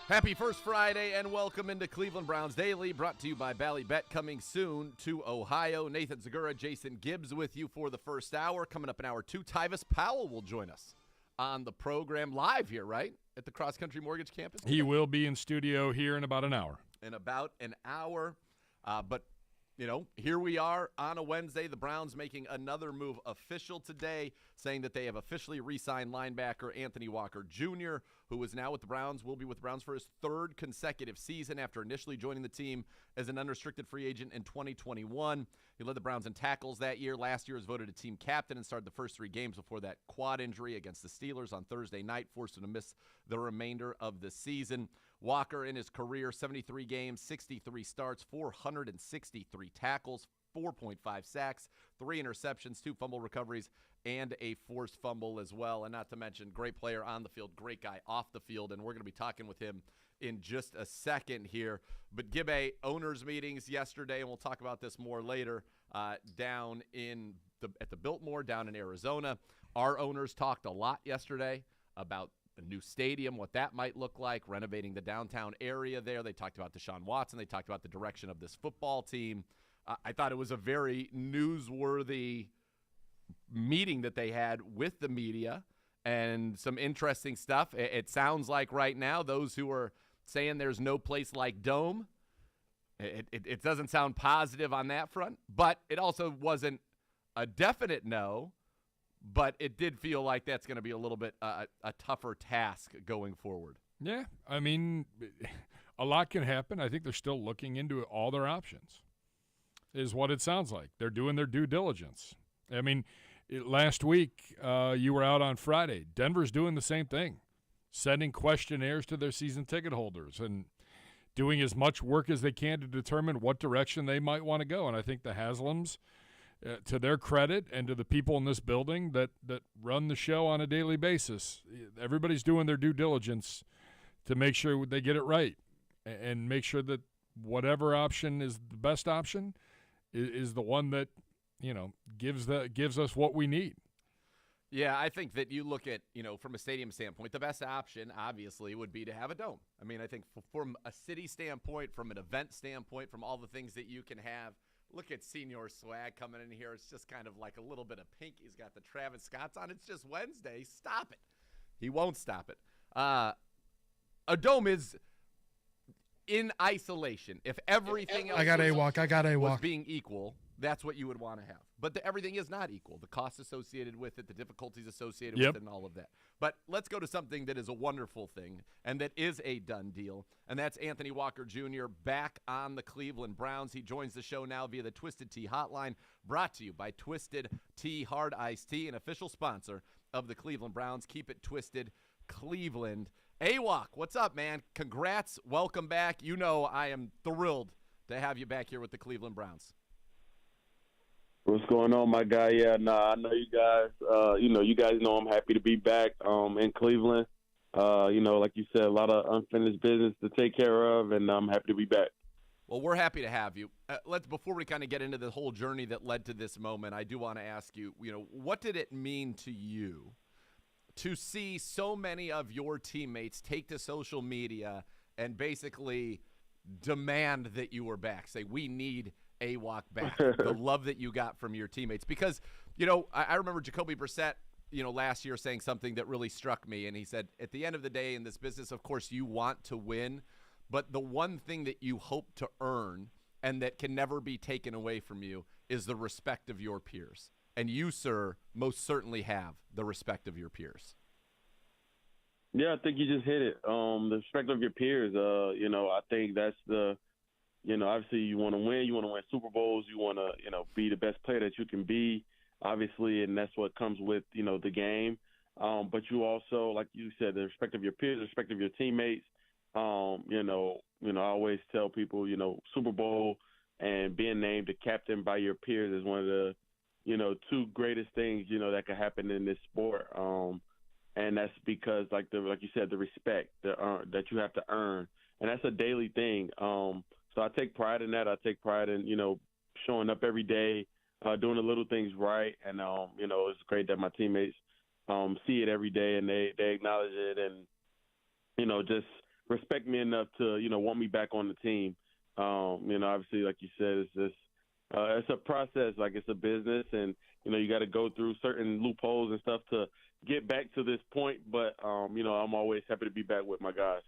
Happy first Friday and welcome into Cleveland Browns Daily, brought to you by Ballybet, coming soon to Ohio. Nathan Zagura, Jason Gibbs with you for the first hour. Coming up in hour two, Tyvis Powell will join us on the program live here, right, at the Cross Country Mortgage Campus. He will be in studio here in about an hour. But here we are on a Wednesday. The Browns making another move official today, saying that they have officially re-signed linebacker Anthony Walker Jr., who is now with the Browns, will be with the Browns for his third consecutive season after initially joining the team as an unrestricted free agent in 2021. He led the Browns in tackles that year. Last year was voted a team captain and started the first three games before that quad injury against the Steelers on Thursday night forced him to miss the remainder of the season. Walker in his career, 73 games, 63 starts, 463 tackles, 4.5 sacks, 3 interceptions, 2 fumble recoveries, and a forced fumble as well. And not to mention, great player on the field, great guy off the field, and we're going to be talking with him in just a second here. But Gibbe, owners' meetings yesterday, and we'll talk about this more later, down at the Biltmore down in Arizona. Our owners talked a lot yesterday about a new stadium, what that might look like, renovating the downtown area there. They talked about Deshaun Watson. They talked about the direction of this football team. I thought it was a very newsworthy meeting that they had with the media and some interesting stuff. It sounds like right now those who are saying there's no place like Dome, it doesn't sound positive on that front, but it also wasn't a definite no. But it did feel like that's going to be a little bit a tougher task going forward. Yeah, I mean, a lot can happen. I think they're still looking into all their options, is what it sounds like. They're doing their due diligence. I mean, last week you were out on Friday. Denver's doing the same thing, sending questionnaires to their season ticket holders and doing as much work as they can to determine what direction they might want to go. And I think the Haslams, to their credit and to the people in this building that run the show on a daily basis, everybody's doing their due diligence to make sure they get it right and make sure that whatever option is the best option is the one that, gives us what we need. Yeah, I think that you look at, from a stadium standpoint, the best option, obviously, would be to have a dome. I mean, I think from a city standpoint, from an event standpoint, from all the things that you can have, look at Senior Swag coming in here. It's just kind of like a little bit of pink. He's got the Travis Scotts on. It's just Wednesday. Stop it. He won't stop it. A dome is in isolation. If everything else was being equal, that's what you would want to have. But everything is not equal. The costs associated with it, the difficulties associated with it, and all of that. But let's go to something that is a wonderful thing and that is a done deal, and that's Anthony Walker Jr. back on the Cleveland Browns. He joins the show now via the Twisted Tea Hotline, brought to you by Twisted Tea Hard Iced Tea, an official sponsor of the Cleveland Browns. Keep it twisted, Cleveland. AWOC, what's up, man? Congrats. Welcome back. I am thrilled to have you back here with the Cleveland Browns. What's going on, my guy? I know you guys. You guys know I'm happy to be back in Cleveland. Like you said, a lot of unfinished business to take care of, and I'm happy to be back. Well, we're happy to have you. Before we kind of get into the whole journey that led to this moment, I do want to ask you, what did it mean to you to see so many of your teammates take to social media and basically demand that you were back? Say, we need AWOC back. The love that you got from your teammates. Because, I remember Jacoby Brissett, last year saying something that really struck me. And he said, at the end of the day in this business, of course, you want to win. But the one thing that you hope to earn and that can never be taken away from you is the respect of your peers. And you, sir, most certainly have the respect of your peers. Yeah, I think you just hit it. The respect of your peers. I think that's obviously you want to win. You want to win Super Bowls. You want to, be the best player that you can be, obviously, and that's what comes with, the game. But you also, like you said, the respect of your peers, the respect of your teammates. I always tell people, Super Bowl and being named the captain by your peers is one of the, two greatest things, that could happen in this sport. And that's because, like you said, the respect that you have to earn, and that's a daily thing. So I take pride in that. I take pride in, showing up every day, doing the little things right. And, it's great that my teammates see it every day and they acknowledge it and, just respect me enough to, want me back on the team. Obviously, like you said, it's a process, like it's a business, and, you got to go through certain loopholes and stuff to get back to this point. But, I'm always happy to be back with my guys.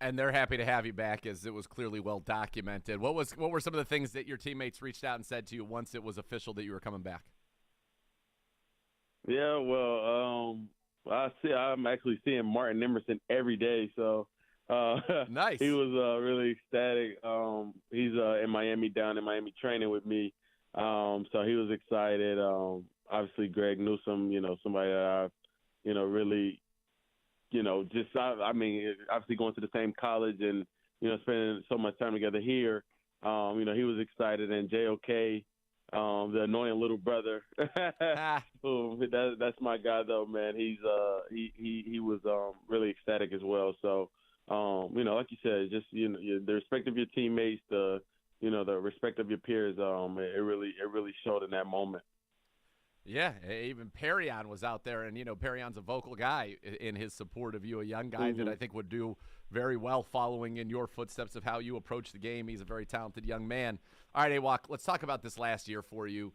And they're happy to have you back, as it was clearly well documented. What were some of the things that your teammates reached out and said to you once it was official that you were coming back? Yeah, well, I'm actually seeing Martin Emerson every day, so nice. He was really ecstatic. He's in Miami, down in Miami, training with me, so he was excited. Obviously, Greg Newsome, somebody that I've, really, obviously going to the same college and spending so much time together here. He was excited, and JOK. The annoying little brother. That's my guy, though, man. He was really ecstatic as well. So, like you said, just the respect of your teammates, the respect of your peers. It really showed in that moment. Yeah, even Perrion was out there, and Perrion's a vocal guy in his support of you, a young guy that I think would do very well following in your footsteps of how you approach the game. He's a very talented young man. All right, Awak, let's talk about this last year for you.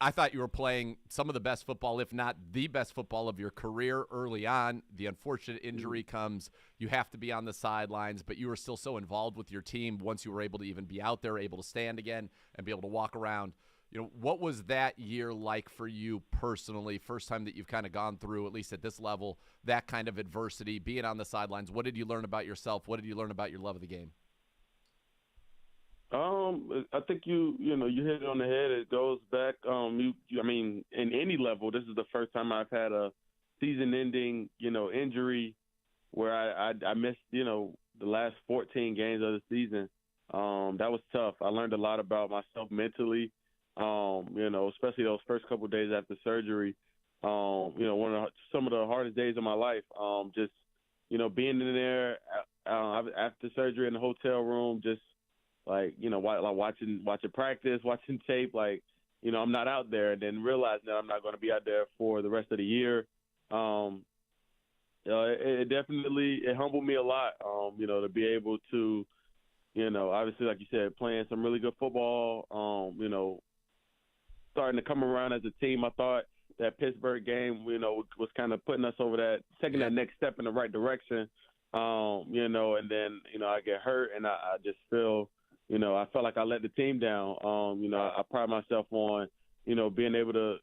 I thought you were playing some of the best football, if not the best football of your career early on. The unfortunate injury comes. You have to be on the sidelines, but you were still so involved with your team once you were able to even be out there, able to stand again, and be able to walk around. What was that year like for you personally? First time that you've kind of gone through, at least at this level, that kind of adversity, being on the sidelines. What did you learn about yourself? What did you learn about your love of the game? I think you hit it on the head. It goes back. In any level, this is the first time I've had a season-ending, injury where I missed, the last 14 games of the season. That was tough. I learned a lot about myself mentally. Especially those first couple of days after surgery, some of the hardest days of my life. Just, being in there after surgery in the hotel room, just watching practice, watching tape, I'm not out there, and then realizing that I'm not going to be out there for the rest of the year. It definitely humbled me a lot, to be able to, obviously, like you said, playing some really good football, starting to come around as a team. I thought that Pittsburgh game, was kind of putting us over that, taking that next step in the right direction, and then, I get hurt, and I just feel, I felt like I let the team down. I pride myself on, being able to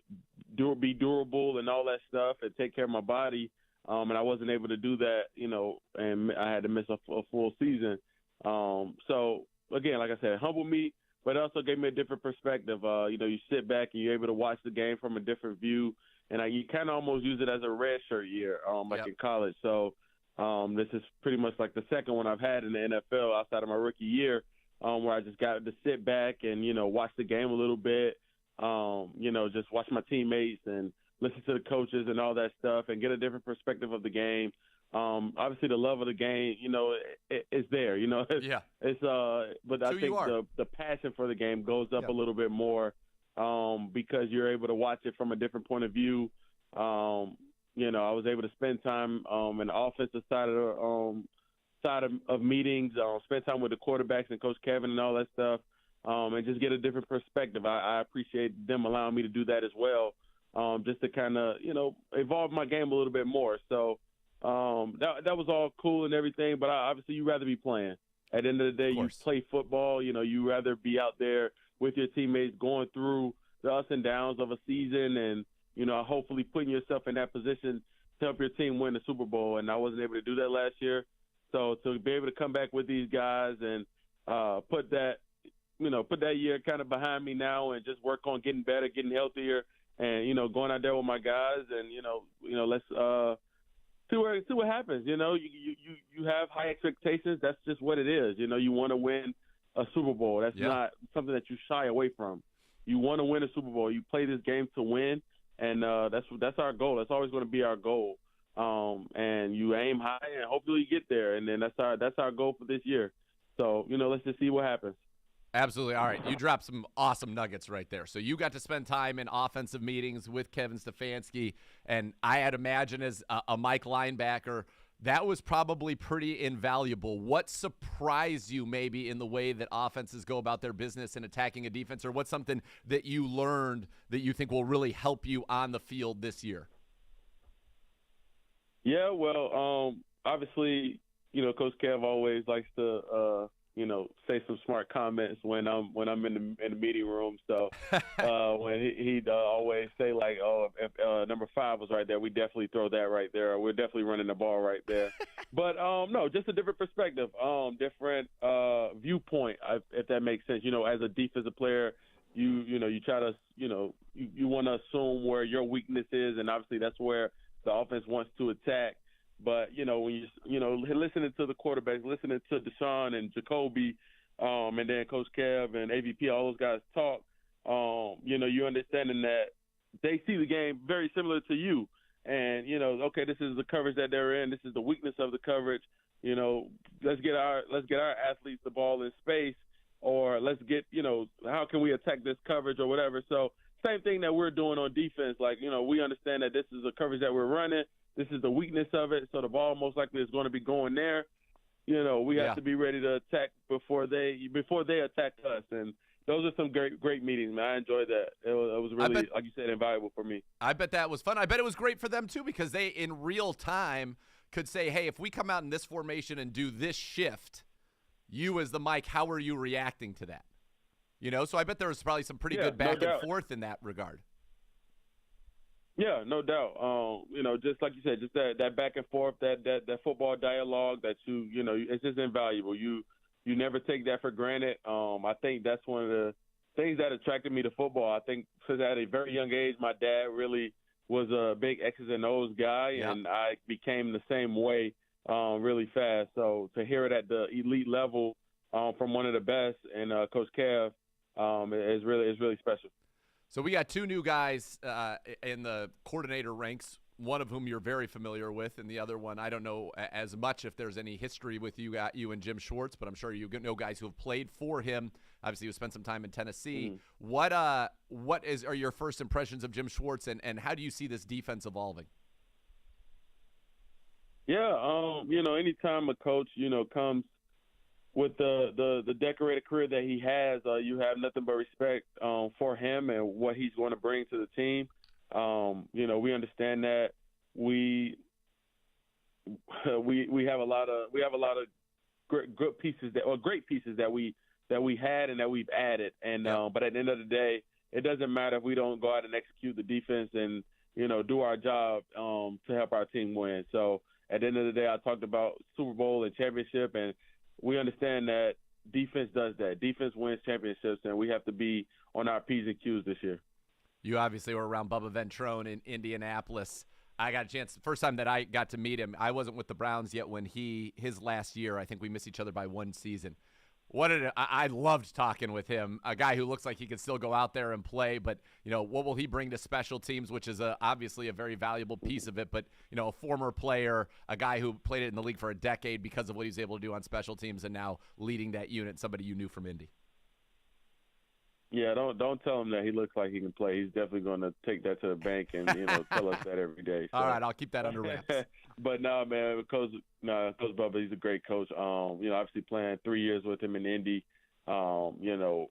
be durable and all that stuff and take care of my body, and I wasn't able to do that, and I had to miss a full season. So, again, like I said, it humbled me, but it also gave me a different perspective. You sit back and you're able to watch the game from a different view, and you kind of almost use it as a redshirt year, in college. So this is pretty much like the second one I've had in the NFL outside of my rookie year, where I just got to sit back and, watch the game a little bit, just watch my teammates and listen to the coaches and all that stuff and get a different perspective of the game. Obviously the love of the game, it's there, it's, but I think the passion for the game goes up a little bit more, because you're able to watch it from a different point of view. I was able to spend time, in the offensive side of meetings, spend time with the quarterbacks and Coach Kevin and all that stuff, and just get a different perspective. I appreciate them allowing me to do that as well, just to kind of, evolve my game a little bit more. So, that was all cool and everything, but obviously you'd rather be playing. At the end of the day, you play football, you rather be out there with your teammates going through the ups and downs of a season and, hopefully putting yourself in that position to help your team win the Super Bowl. And I wasn't able to do that last year. So to be able to come back with these guys and put that year kind of behind me now and just work on getting better, getting healthier, and, going out there with my guys and, let's see what happens. You have high expectations. That's just what it is. You want to win a Super Bowl. That's not something that you shy away from. You want to win a Super Bowl. You play this game to win, and that's our goal. That's always going to be our goal. And you aim high, and hopefully you get there. And then that's our goal for this year. So let's just see what happens. Absolutely. All right. You dropped some awesome nuggets right there. So you got to spend time in offensive meetings with Kevin Stefanski. And I had imagined as a Mike linebacker That was probably pretty invaluable. What surprised you maybe in the way that offenses go about their business and attacking a defense, or what's something that you learned that you think will really help you on the field this year? Yeah, well, obviously, Coach Kev always likes to, say some smart comments when I'm in the meeting room. So when he'd always say like, "Oh, if number 5 was right there, we definitely throw that right there. We're definitely running the ball right there." But no, just a different perspective, different viewpoint, if that makes sense. As a defensive player, you try to, you want to assume where your weakness is, and obviously that's where the offense wants to attack. But, when listening to the quarterbacks, listening to Deshaun and Jacoby, and then Coach Kev and AVP, all those guys talk, you're understanding that they see the game very similar to you. And, okay, this is the coverage that they're in. This is the weakness of the coverage. Let's get our athletes the ball in space, or let's get, how can we attack this coverage or whatever. So same thing that we're doing on defense. Like, we understand that this is a coverage that we're running. This is the weakness of it, so the ball most likely is going to be going there. We have to be ready to attack before they attack us. And those are some great meetings, man. I enjoyed that. It was really, like you said, invaluable for me. I bet that was fun. I bet it was great for them, too, because they, in real time, could say, hey, if we come out in this formation and do this shift, you as the Mike, how are you reacting to that? So I bet there was probably some pretty good back and forth in that regard. Yeah, no doubt. Just like you said, just that back and forth, that football dialogue that it's just invaluable. You never take that for granted. I think that's one of the things that attracted me to football. I think because at a very young age, my dad really was a big X's and O's guy, and I became the same way really fast. So to hear it at the elite level from one of the best, and Coach Kev, is really special. So we got 2 new guys in the coordinator ranks, one of whom you're very familiar with, and the other one I don't know as much if there's any history with you and Jim Schwartz, but I'm sure you know guys who have played for him. Obviously, you spent some time in Tennessee. What are your first impressions of Jim Schwartz, and how do you see this defense evolving? Yeah, anytime a coach, comes with the decorated career that he has, you have nothing but respect for him and what he's going to bring to the team. We understand that we have a lot of great pieces that we had and that we've added. And but at the end of the day, it doesn't matter if we don't go out and execute the defense and do our job to help our team win. So at the end of the day, I talked about Super Bowl and championship, and we understand that defense does that. Defense wins championships, and we have to be on our P's and Q's this year. You obviously were around Bubba Ventrone in Indianapolis. I got a chance, the first time that I got to meet him, I wasn't with the Browns yet when his last year, I think we missed each other by 1 season. I loved talking with him, a guy who looks like he could still go out there and play, but, what will he bring to special teams, which is obviously a very valuable piece of it, but, a former player, a guy who played it in the league for a decade because of what he was able to do on special teams and now leading that unit, somebody you knew from Indy. Yeah, don't tell him that he looks like he can play. He's definitely going to take that to the bank and tell us that every day. So. All right, I'll keep that under wraps. But no, man, Coach Bubba, he's a great coach. Obviously playing 3 years with him in Indy. The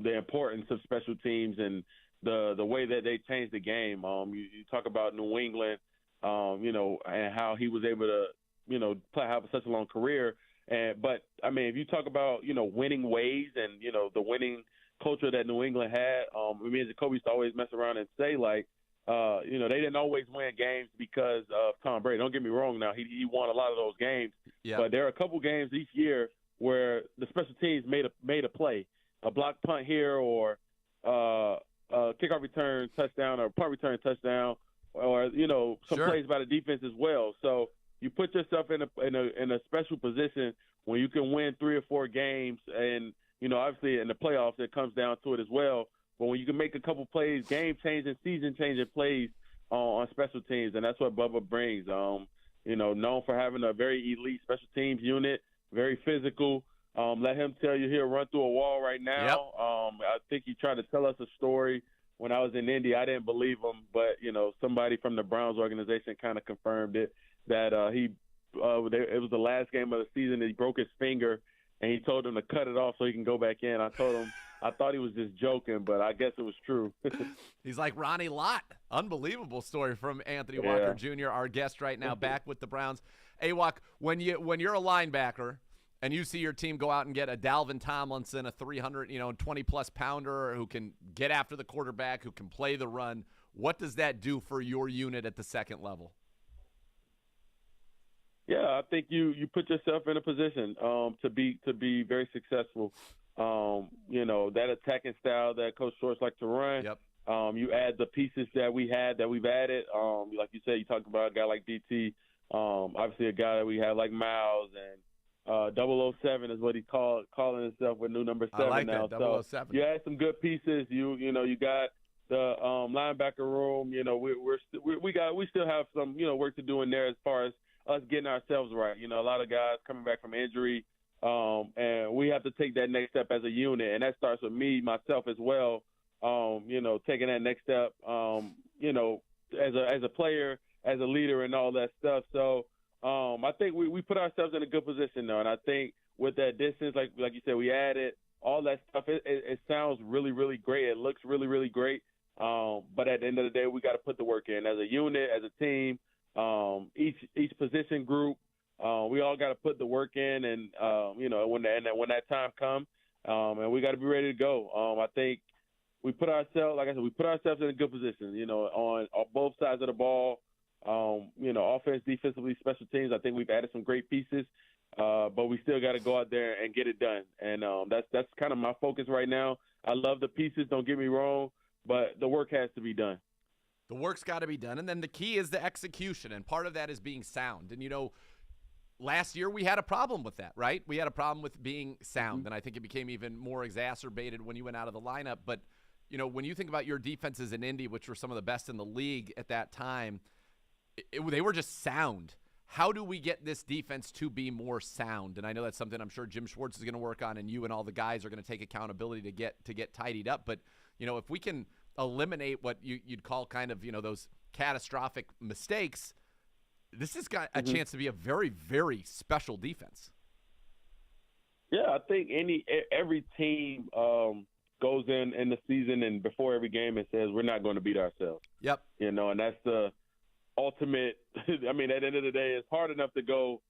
importance of special teams and the way that they changed the game. You talk about New England, and how he was able to have such a long career. But I mean, if you talk about winning ways and the winning culture that New England had. Me and Jacoby used to always mess around and say, like, they didn't always win games because of Tom Brady. Don't get me wrong now. He won a lot of those games. Yeah. But there are a couple games each year where the special teams made a play, a block punt here or a kickoff return touchdown or punt return touchdown or, some plays by the defense as well. So you put yourself in a special position when you can win 3 or 4 games and, obviously in the playoffs, it comes down to it as well. But when you can make a couple plays, game-changing, season-changing plays on special teams, and that's what Bubba brings. Known for having a very elite special teams unit, very physical. Let him tell you he'll run through a wall right now. Yep. I think he tried to tell us a story when I was in Indy. I didn't believe him, but, somebody from the Browns organization kind of confirmed it, that he it was the last game of the season. And he broke his finger, and he told him to cut it off so he can go back in. I told him I thought he was just joking, but I guess it was true. He's like Ronnie Lott. Unbelievable story from Anthony Walker Jr., our guest right now, back with the Browns. Awak, when you're a linebacker and you see your team go out and get a Dalvin Tomlinson, a 320-plus pounder who can get after the quarterback, who can play the run, what does that do for your unit at the second level? Yeah, I think you put yourself in a position to be very successful. That attacking style that Coach Shorts like to run. Yep. You add the pieces that we've added. Like you said, you talked about a guy like DT. Obviously, a guy that we have like Miles and 007 is what he's calling himself with new number 7 I like now. that, So 007. you add some good pieces. You got the linebacker room. We still have some work to do in there as far as us getting ourselves right. A lot of guys coming back from injury. And we have to take that next step as a unit, and that starts with me, myself as well. Taking that next step, as a player, as a leader, and all that stuff. So I think we put ourselves in a good position now, and I think with that distance, like you said, we added all that stuff. It sounds really, really great. It looks really, really great. But at the end of the day, we got to put the work in as a unit, as a team, each position group. We all got to put the work in, and when that time comes, and we got to be ready to go. I think we put ourselves, like I said, in a good position. On both sides of the ball. Offense, defensively, special teams. I think we've added some great pieces, but we still got to go out there and get it done. And that's kind of my focus right now. I love the pieces. Don't get me wrong, but the work has to be done. The work's got to be done, and then the key is the execution, and part of that is being sound. And last year we had a problem with that, right? We had a problem with being sound, and I think it became even more exacerbated when you went out of the lineup. But, when you think about your defenses in Indy, which were some of the best in the league at that time, they were just sound. How do we get this defense to be more sound? And I know that's something I'm sure Jim Schwartz is going to work on, and you and all the guys are going to take accountability to get tidied up. But, if we can eliminate what you'd call kind of, those catastrophic mistakes, this has got a chance to be a very, very special defense. Yeah, I think every team goes in the season and before every game and says we're not going to beat ourselves. Yep. And that's the ultimate. I mean, at the end of the day, it's hard enough to go.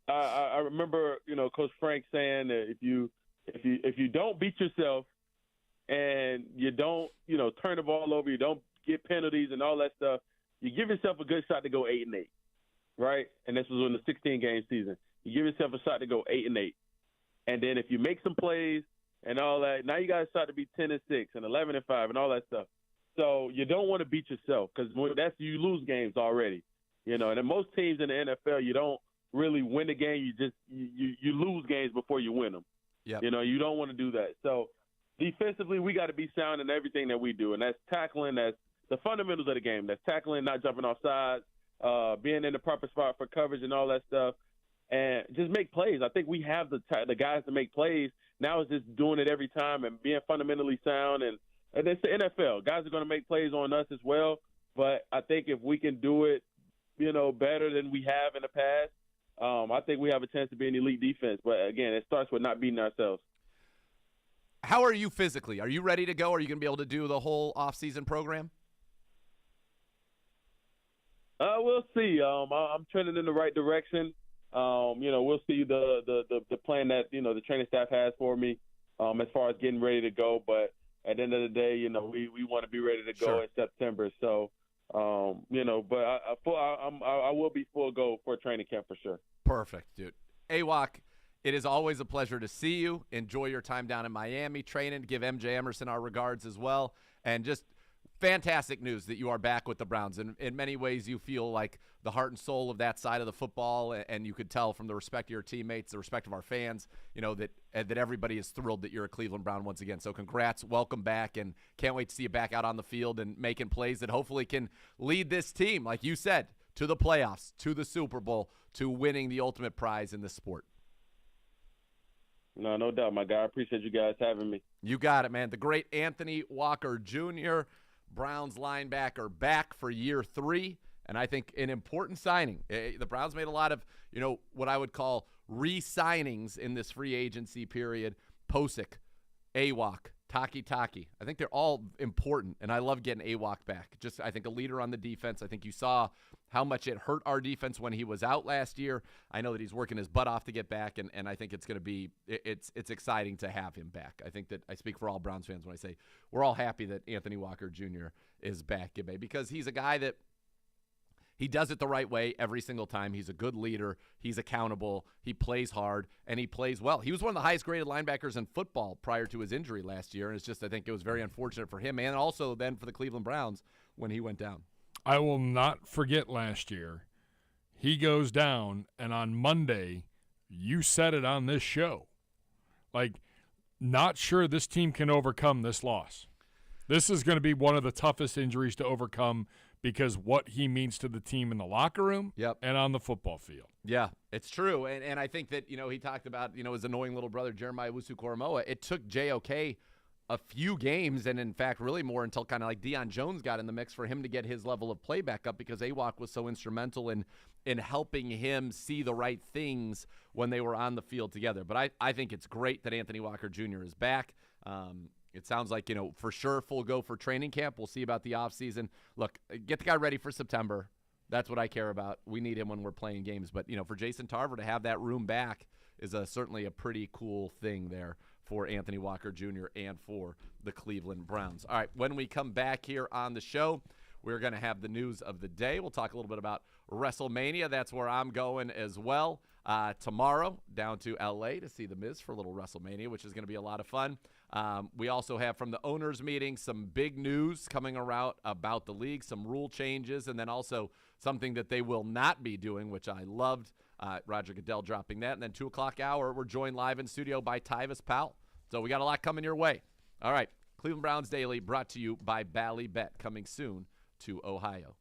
I remember, Coach Frank saying that if you don't beat yourself and you don't, turn the ball over, you don't get penalties and all that stuff, you give yourself a good shot to go 8-8. Right? And this was in the 16-game season. You give yourself a shot to go 8-8. And then if you make some plays and all that, now you got a shot to be 10-6 and 11-5 and all that stuff. So you don't want to beat yourself because you lose games already. And in most teams in the NFL, you don't really win the game. You lose games before you win them. Yep. You don't want to do that. So defensively, we got to be sound in everything that we do, and that's tackling. That's the fundamentals of the game. That's tackling, not jumping off sides. Being in the proper spot for coverage and all that stuff, and just make plays. I think we have the guys to make plays. Now it's just doing it every time and being fundamentally sound. And it's the NFL. Guys are going to make plays on us as well. But I think if we can do it, better than we have in the past, I think we have a chance to be an elite defense. But, again, it starts with not beating ourselves. How are you physically? Are you ready to go? Are you going to be able to do the whole off-season program? We'll see. I'm trending in the right direction. We'll see the plan that the training staff has for me as far as getting ready to go. But at the end of the day, we want to be ready to go in September. So, but I will be full go for a training camp for sure. Perfect, dude. Awak, it is always a pleasure to see you. Enjoy your time down in Miami training. Give MJ Emerson our regards as well, and just fantastic news that you are back with the Browns. And in many ways, you feel like the heart and soul of that side of the football, and you could tell from the respect of your teammates, the respect of our fans, that everybody is thrilled that you're a Cleveland Brown once again. So congrats, welcome back, and can't wait to see you back out on the field and making plays that hopefully can lead this team, like you said, to the playoffs, to the Super Bowl, to winning the ultimate prize in this sport. No doubt, my guy. I appreciate you guys having me. You got it, man. The great Anthony Walker Jr., Browns linebacker, back for year 3 And I think an important signing. The Browns made a lot of, what I would call re-signings in this free agency period. Posick, Awak, Taki. I think they're all important, and I love getting Awak back. Just, I think, a leader on the defense. I think you saw how much it hurt our defense when he was out last year. I know that he's working his butt off to get back, and I think it's going to be it's exciting to have him back. I think that I speak for all Browns fans when I say we're all happy that Anthony Walker Jr. is back, Gibbe, because he's a guy that he does it the right way every single time. He's a good leader. He's accountable. He plays hard, and he plays well. He was one of the highest-graded linebackers in football prior to his injury last year, and it's just I think it was very unfortunate for him and also then for the Cleveland Browns when he went down. I will not forget last year. He goes down, and on Monday, you said it on this show. Like, not sure this team can overcome this loss. This is going to be one of the toughest injuries to overcome because what he means to the team in the locker room and on the football field. Yeah, it's true. And I think that, he talked about, his annoying little brother, Jeremiah Owusu-Koramoah. It took JOK a few games, and in fact really more until kind of like Deion Jones got in the mix for him to get his level of play back up because Awak was so instrumental in helping him see the right things when they were on the field together. But I think it's great that Anthony Walker Jr. is back. It sounds like, for sure full go for training camp. We'll see about the offseason. Look, get the guy ready for September. That's what I care about. We need him when we're playing games. But, for Jason Tarver to have that room back is certainly a pretty cool thing there for Anthony Walker Jr. and for the Cleveland Browns. All right, when we come back here on the show, we're going to have the news of the day. We'll talk a little bit about WrestleMania. That's where I'm going as well. Tomorrow, down to L.A. to see The Miz for a little WrestleMania, which is going to be a lot of fun. We also have from the owners' meeting some big news coming around about the league, some rule changes, and then also something that they will not be doing, which I loved. Roger Goodell dropping that. And then 2 o'clock hour, we're joined live in studio by Tyvis Powell. So we got a lot coming your way. All right, Cleveland Browns Daily brought to you by Bally Bet, coming soon to Ohio.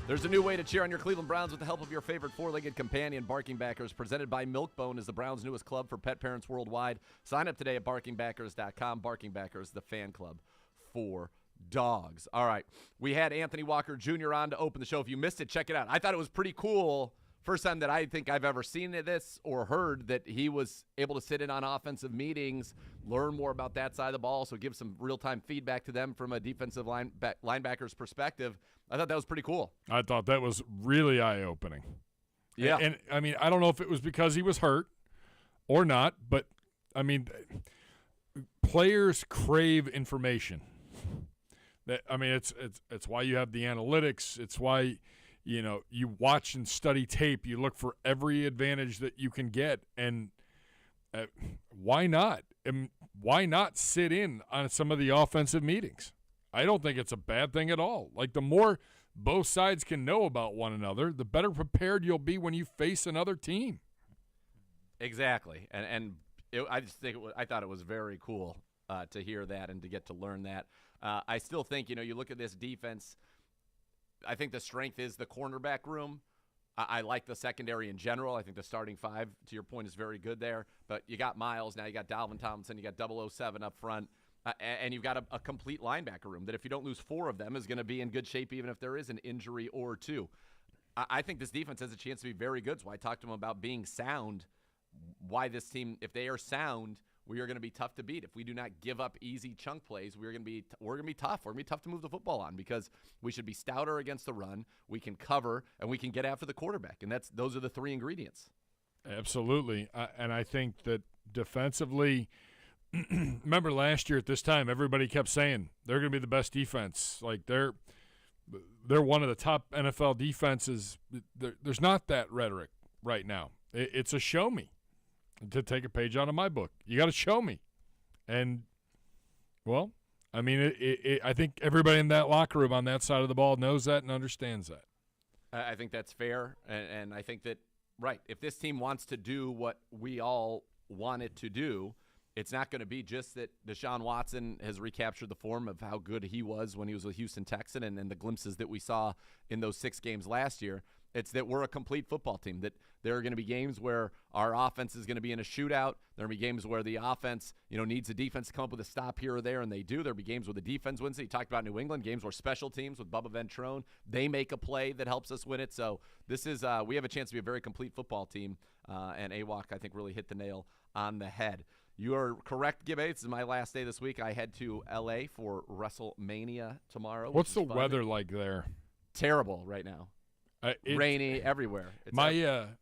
There's a new way to cheer on your Cleveland Browns with the help of your favorite four-legged companion, Barking Backers, presented by Milkbone, is the Browns' newest club for pet parents worldwide. Sign up today at barkingbackers.com. Barking Backers, the fan club for dogs. All right, we had Anthony Walker Jr. on to open the show. If you missed it, check it out. I thought it was pretty cool. First time that I think I've ever seen this or heard that he was able to sit in on offensive meetings, learn more about that side of the ball, so give some real-time feedback to them from a defensive linebacker's perspective. I thought that was pretty cool. I thought that was really eye-opening. Yeah. And I mean, I don't know if it was because he was hurt or not, but, I mean, players crave information. It's why you have the analytics. It's why, you watch and study tape. You look for every advantage that you can get. And why not? And why not sit in on some of the offensive meetings? I don't think it's a bad thing at all. Like, the more both sides can know about one another, the better prepared you'll be when you face another team. Exactly. I thought it was very cool to hear that and to get to learn that. I still think, you look at this defense, I think the strength is the cornerback room. I like the secondary in general. I think the starting five, to your point, is very good there. But you got Miles, now you got Dalvin Tomlinson, you got 007 up front. And you've got a complete linebacker room that if you don't lose four of them is going to be in good shape even if there is an injury or two. I think this defense has a chance to be very good. So I talked to him about being sound, why this team, if they are sound, we are going to be tough to beat. If we do not give up easy chunk plays, we're going to be tough. We're going to be tough to move the football on because we should be stouter against the run. We can cover, and we can get after the quarterback. And those are the three ingredients. Absolutely. And I think that defensively – remember last year at this time, everybody kept saying they're going to be the best defense. Like they're one of the top NFL defenses. There's not that rhetoric right now. It's a show me. To take a page out of my book, you got to show me. And well, I mean, I think everybody in that locker room on that side of the ball knows that and understands that. I think that's fair, and I think that right. If this team wants to do what we all want it to do, it's not going to be just that Deshaun Watson has recaptured the form of how good he was when he was with Houston Texan and the glimpses that we saw in those 6 games last year. It's that we're a complete football team, that there are going to be games where our offense is going to be in a shootout. There will be games where the offense, needs the defense to come up with a stop here or there, and they do. There will be games where the defense wins it. You talked about New England, games where special teams with Bubba Ventrone, they make a play that helps us win it. So this is we have a chance to be a very complete football team, and AWOC, I think, really hit the nail on the head. You are correct, Gibby. This is my last day this week. I head to L.A. for WrestleMania tomorrow. What's the weather like there? Terrible right now. Rainy everywhere. My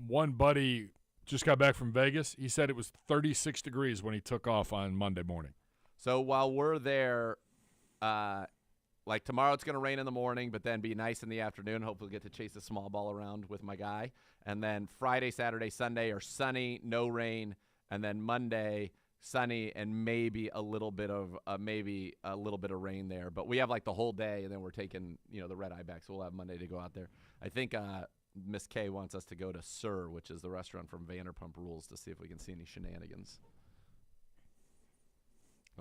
one buddy just got back from Vegas. He said it was 36 degrees when he took off on Monday morning. So while we're there, like tomorrow it's going to rain in the morning, but then be nice in the afternoon. Hopefully get to chase a small ball around with my guy. And then Friday, Saturday, Sunday are sunny, no rain. And then Monday, sunny and maybe a little bit of rain there. But we have like the whole day, and then we're taking the red eye back, so we'll have Monday to go out there. I think Miss K wants us to go to Sir, which is the restaurant from Vanderpump Rules, to see if we can see any shenanigans.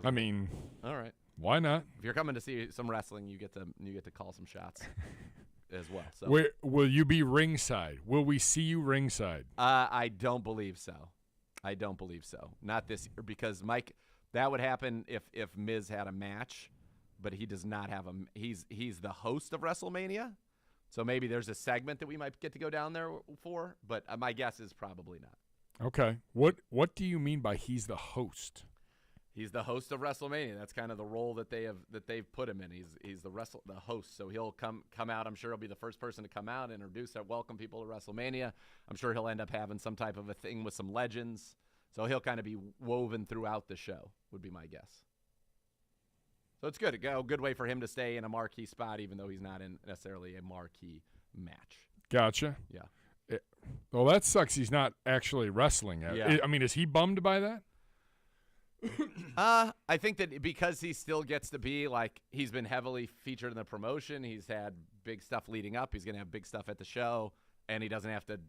I mean, all right, why not? If you're coming to see some wrestling, you get to call some shots as well. So where will you be ringside? Will we see you ringside? I don't believe so. Not this year, because Mike, that would happen if Miz had a match, but he does not have he's the host of WrestleMania. So maybe there's a segment that we might get to go down there for, but my guess is probably not. Okay. What do you mean by he's the host? He's the host of WrestleMania. That's kind of the role that they've put him in. He's the host. So he'll come out. I'm sure he'll be the first person to come out, introduce, welcome people to WrestleMania. I'm sure he'll end up having some type of a thing with some legends. So he'll kind of be woven throughout the show, would be my guess. So it's good. A good way for him to stay in a marquee spot, even though he's not in necessarily a marquee match. Gotcha. Yeah. Well, that sucks. He's not actually wrestling. Yeah. I mean, is he bummed by that? I think that because he still gets to be like, he's been heavily featured in the promotion. He's had big stuff leading up. He's going to have big stuff at the show, and he doesn't have to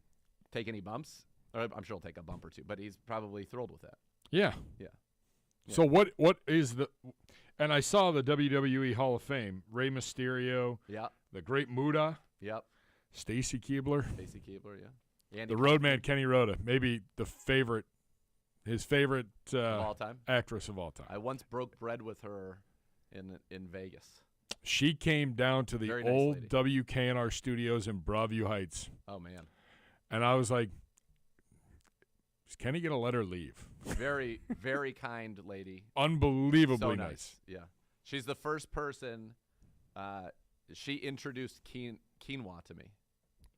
take any bumps. Or I'm sure he'll take a bump or two, but he's probably thrilled with that. Yeah. So what is the – and I saw the WWE Hall of Fame, Rey Mysterio, yeah, the great Muda, Yep. Stacy Keebler, Stacy Keebler, yeah. Andy the roadman Kenny Rhoda, maybe his favorite of all time. actress of all time. I once broke bread with her in Vegas. She came down to the Very nice old lady. WKNR studios in Broadview Heights, Oh man, and I was like, "Is Kenny gonna let her leave?" very very kind lady. Unbelievably So nice. Yeah, she's the first person. She introduced quinoa to me.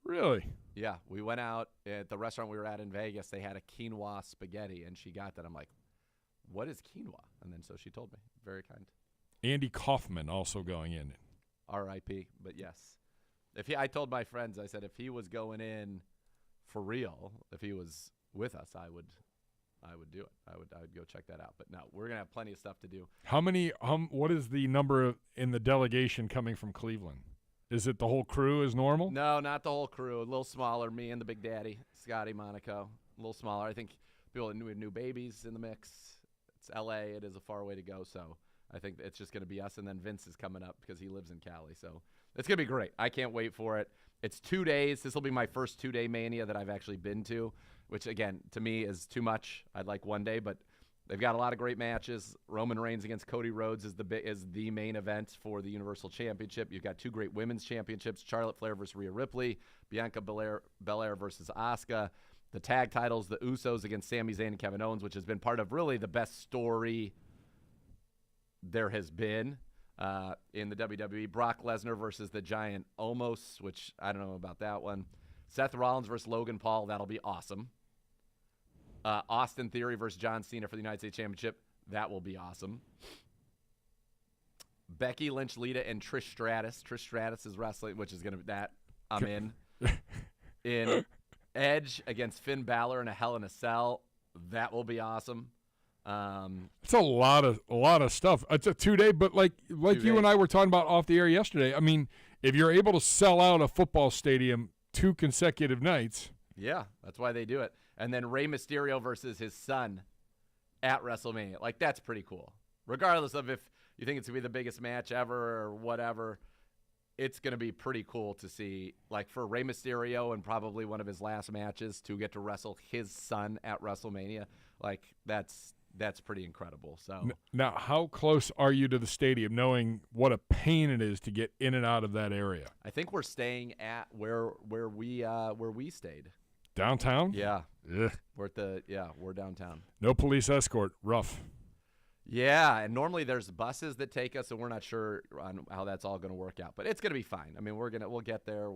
Really? Yeah, we went out at the restaurant we were at in Vegas. They had a quinoa spaghetti, and she got that. I'm like, "What is quinoa?" And then so she told me. Very kind. Andy Kaufman also going in. R.I.P. But yes, I told my friends, I said if he was going in for real, if he was with us, I would do it. I would go check that out. But no, we're gonna have plenty of stuff to do. What is the number in the delegation coming from Cleveland? Is it the whole crew as normal? No, not the whole crew. A little smaller. Me and the Big Daddy, Scotty, Monaco. A little smaller. I think people with new babies in the mix. It's L.A. It is a far way to go, so I think it's just going to be us. And then Vince is coming up because he lives in Cali. So it's going to be great. I can't wait for it. It's 2 days. This will be my first 2-day Mania that I've actually been to, which, again, to me is too much. I'd like 1 day, but they've got a lot of great matches. Roman Reigns against Cody Rhodes is the main event for the Universal Championship. You've got 2 great women's championships, Charlotte Flair versus Rhea Ripley, Bianca Belair versus Asuka. The tag titles, the Usos against Sami Zayn and Kevin Owens, which has been part of really the best story there has been in the WWE. Brock Lesnar versus the Giant Omos, which I don't know about that one. Seth Rollins versus Logan Paul. That'll be awesome. Austin Theory versus John Cena for the United States Championship. That will be awesome. Becky Lynch, Lita, and Trish Stratus. Trish Stratus is wrestling, which is going to be that. I'm in. In Edge against Finn Balor in a Hell in a Cell. That will be awesome. It's a lot of stuff. It's a 2-day, but like you and I were talking about off the air yesterday. I mean, if you're able to sell out a football stadium 2 consecutive nights, yeah, that's why they do it. And then Rey Mysterio versus his son at WrestleMania. Like, that's pretty cool. Regardless of if you think it's going to be the biggest match ever or whatever, it's going to be pretty cool to see, like, for Rey Mysterio and probably one of his last matches to get to wrestle his son at WrestleMania. Like, that's pretty incredible. So now, how close are you to the stadium, knowing what a pain it is to get in and out of that area? I think we're staying at where we stayed. Downtown? Yeah. Ugh. We're downtown. No police escort. Rough. Yeah, and normally there's buses that take us, and we're not sure on how that's all going to work out. But it's going to be fine. I mean, we'll get there.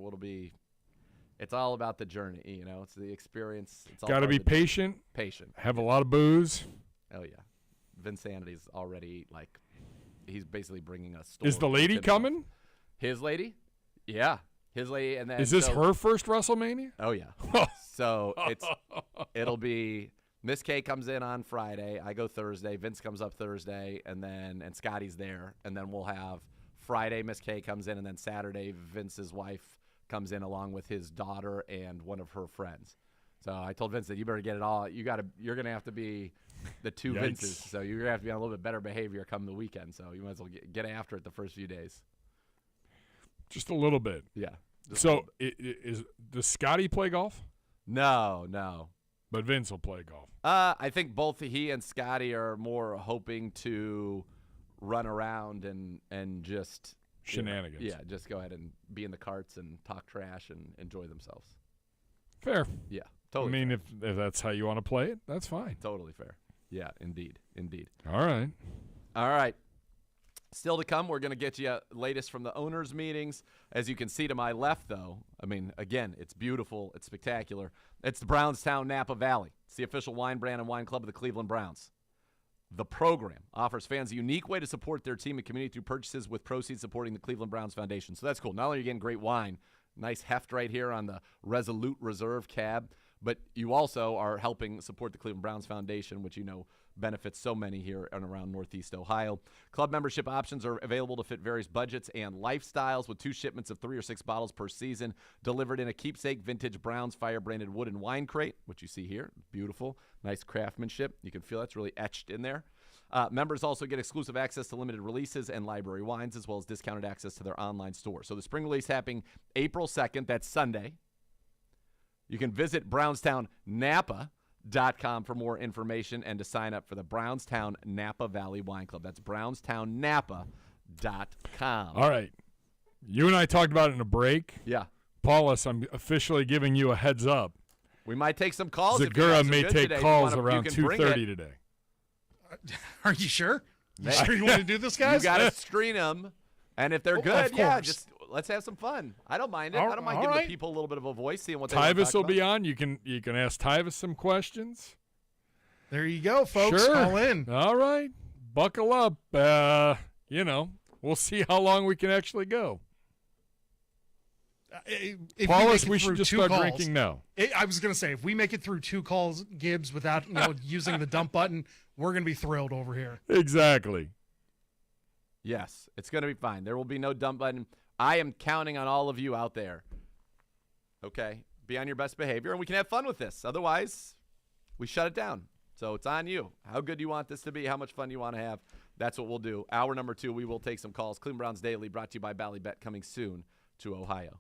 It's all about the journey, you know. It's the experience. It's all Got to part be of the journey. patient. Patient. Have a lot of booze. Oh yeah, Vinsanity's already like, he's basically bringing us. Is the lady coming? His lady? Yeah, his lady. And then is this her first WrestleMania? Oh yeah. So it'll be Miss K comes in on Friday. I go Thursday. Vince comes up Thursday, and Scotty's there, and then we'll have Friday. Miss K comes in, and then Saturday Vince's wife comes in along with his daughter and one of her friends. So I told Vince that you better get it all. You're gonna have to be the 2 Yikes. Vinces. So you're gonna have to be on a little bit better behavior come the weekend. So you might as well get after it the first few days. Just a little bit. Yeah. So does Scotty play golf? No. But Vince will play golf. I think both he and Scotty are more hoping to run around and just Shenanigans. Yeah, just go ahead and be in the carts and talk trash and enjoy themselves. Fair. Yeah, totally. I mean, if that's how you want to play it, that's fine. Totally fair. Yeah, indeed. All right. Still to come, we're going to get you latest from the owners' meetings. As you can see to my left, though, I mean, again, it's beautiful. It's spectacular. It's the Brownstown Napa Valley. It's the official wine brand and wine club of the Cleveland Browns. The program offers fans a unique way to support their team and community through purchases with proceeds supporting the Cleveland Browns Foundation. So that's cool. Not only are you getting great wine, nice heft right here on the Resolute Reserve cab, but you also are helping support the Cleveland Browns Foundation, which you know benefits so many here and around Northeast Ohio. Club membership options are available to fit various budgets and lifestyles with 2 shipments of 3 or 6 bottles per season delivered in a keepsake vintage Browns fire-branded wooden wine crate, which you see here. Beautiful. Nice craftsmanship. You can feel that's really etched in there. Members also get exclusive access to limited releases and library wines, as well as discounted access to their online store. So the spring release happening April 2nd. That's Sunday. You can visit BrownstownNapa.com for more information and to sign up for the Brownstown Napa Valley Wine Club. That's BrownstownNapa.com. All right. You and I talked about it in a break. Yeah. Paulus, I'm officially giving you a heads up. We might take some calls. Zagura may take today. calls around 2:30 today. Are you sure? You sure you want to do this, guys? You got to screen them, and if they're Of good, yeah, course. just let's have some fun. I don't mind it. All- I don't mind all giving right. the people a little bit of a voice, seeing what they want to Tyvis talk will about. be on. You can ask Tyvis some questions. There you go, folks. Sure. Call in. All right. Buckle up. We'll see how long we can actually go. If Paulus, make it we through should just two start calls, drinking now. I was going to say, if we make it through 2 calls, Gibbs, without using the dump button, we're going to be thrilled over here. Exactly. Yes, it's going to be fine. There will be no dump button. I am counting on all of you out there. Okay? Be on your best behavior, and we can have fun with this. Otherwise, we shut it down. So it's on you. How good you want this to be, how much fun you want to have. That's what we'll do. Hour number 2, we will take some calls. Cleveland Browns Daily, brought to you by Ballybet, coming soon to Ohio.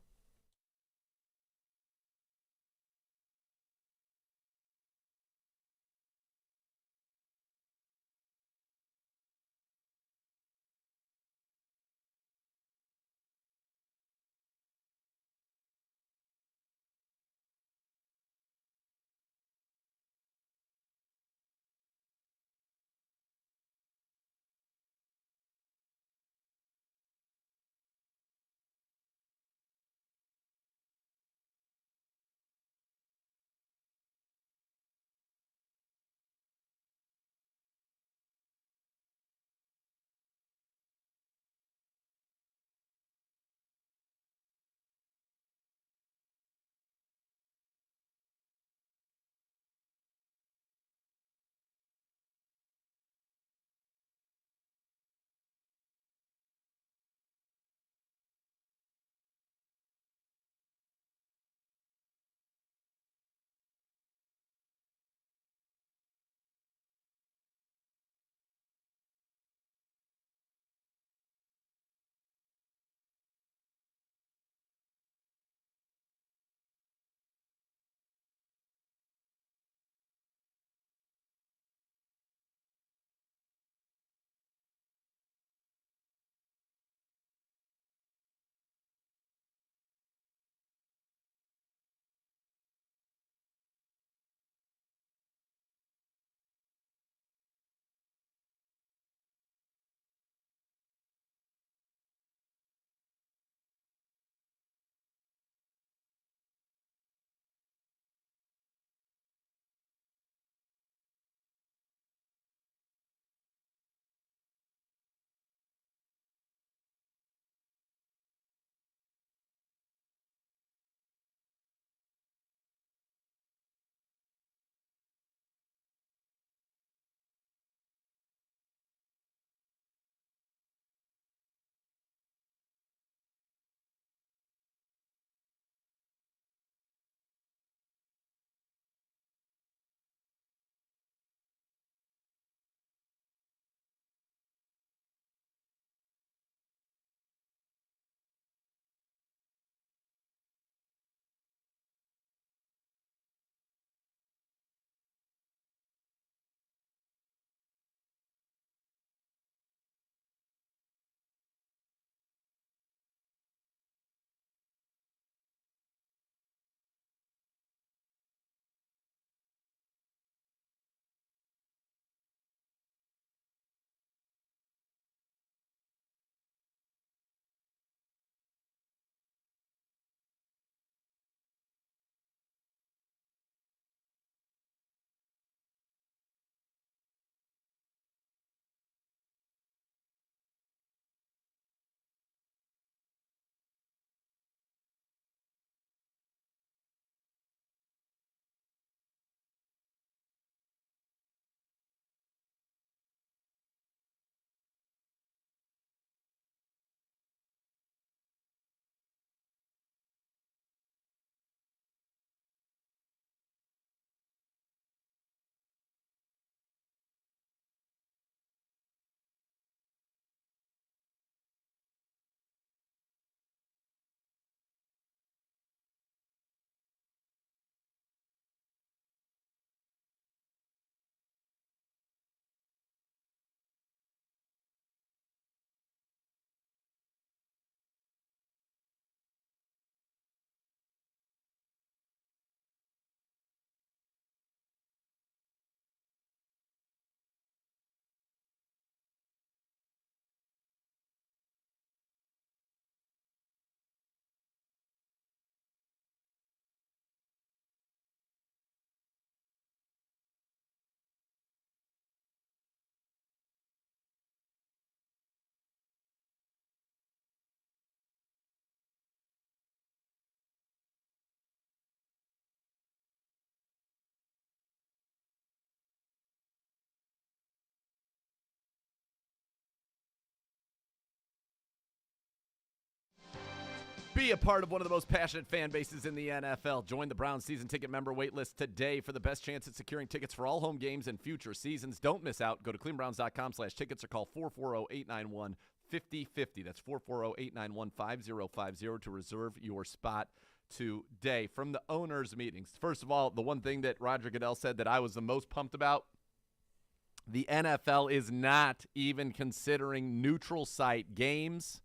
Be a part of one of the most passionate fan bases in the NFL. Join the Browns season ticket member waitlist today for the best chance at securing tickets for all home games and future seasons. Don't miss out. Go to clevelandbrowns.com/tickets or call 440-891-5050. That's 440-891-5050 to reserve your spot today. From the owners' meetings, first of all, the one thing that Roger Goodell said that I was the most pumped about, the NFL is not even considering neutral site games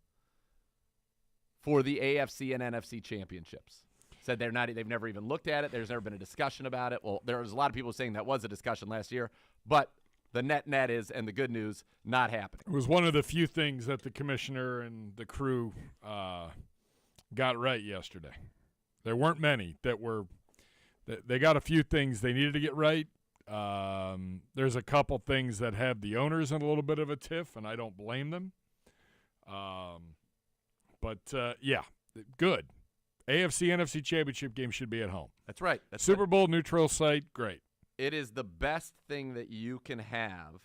for the AFC and NFC championships. Said they've never even looked at it. There's never been a discussion about it. Well, there was a lot of people saying that was a discussion last year, but the net is, and the good news, not happening. It was one of the few things that the commissioner and the crew got right yesterday. There weren't many that were – they got a few things they needed to get right. There's a couple things that have the owners in a little bit of a tiff, and I don't blame them. But, yeah, good. AFC, NFC championship game should be at home. That's right. Super Bowl neutral site, great. It is the best thing that you can have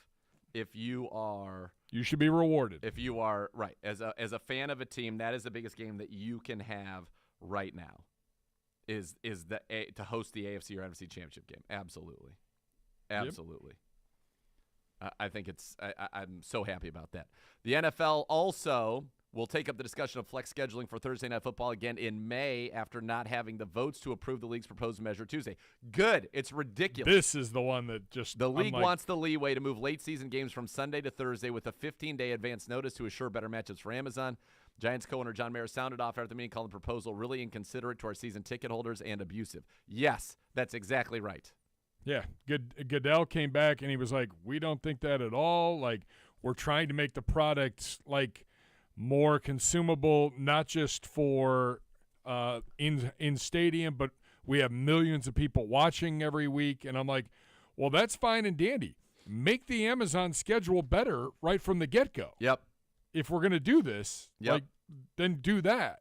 if you are – you should be rewarded. If you are – right. As a fan of a team, that is the biggest game that you can have right now is to host the AFC or NFC championship game. Absolutely. Absolutely. Yep. I think it's – I'm so happy about that. The NFL also – we'll take up the discussion of flex scheduling for Thursday Night Football again in May after not having the votes to approve the league's proposed measure Tuesday. Good. It's ridiculous. This is the one that just – the league wants the leeway to move late-season games from Sunday to Thursday with a 15-day advance notice to assure better matchups for Amazon. Giants co-owner John Mayer sounded off after the meeting, calling the proposal really inconsiderate to our season ticket holders and abusive. Yes, that's exactly right. Yeah. Goodell came back, and he was like, we don't think that at all. Like, we're trying to make the product, like – more consumable, not just for in stadium, but we have millions of people watching every week. And I'm like, well, that's fine and dandy. Make the Amazon schedule better right from the get-go. Yep. If we're going to do this, then do that.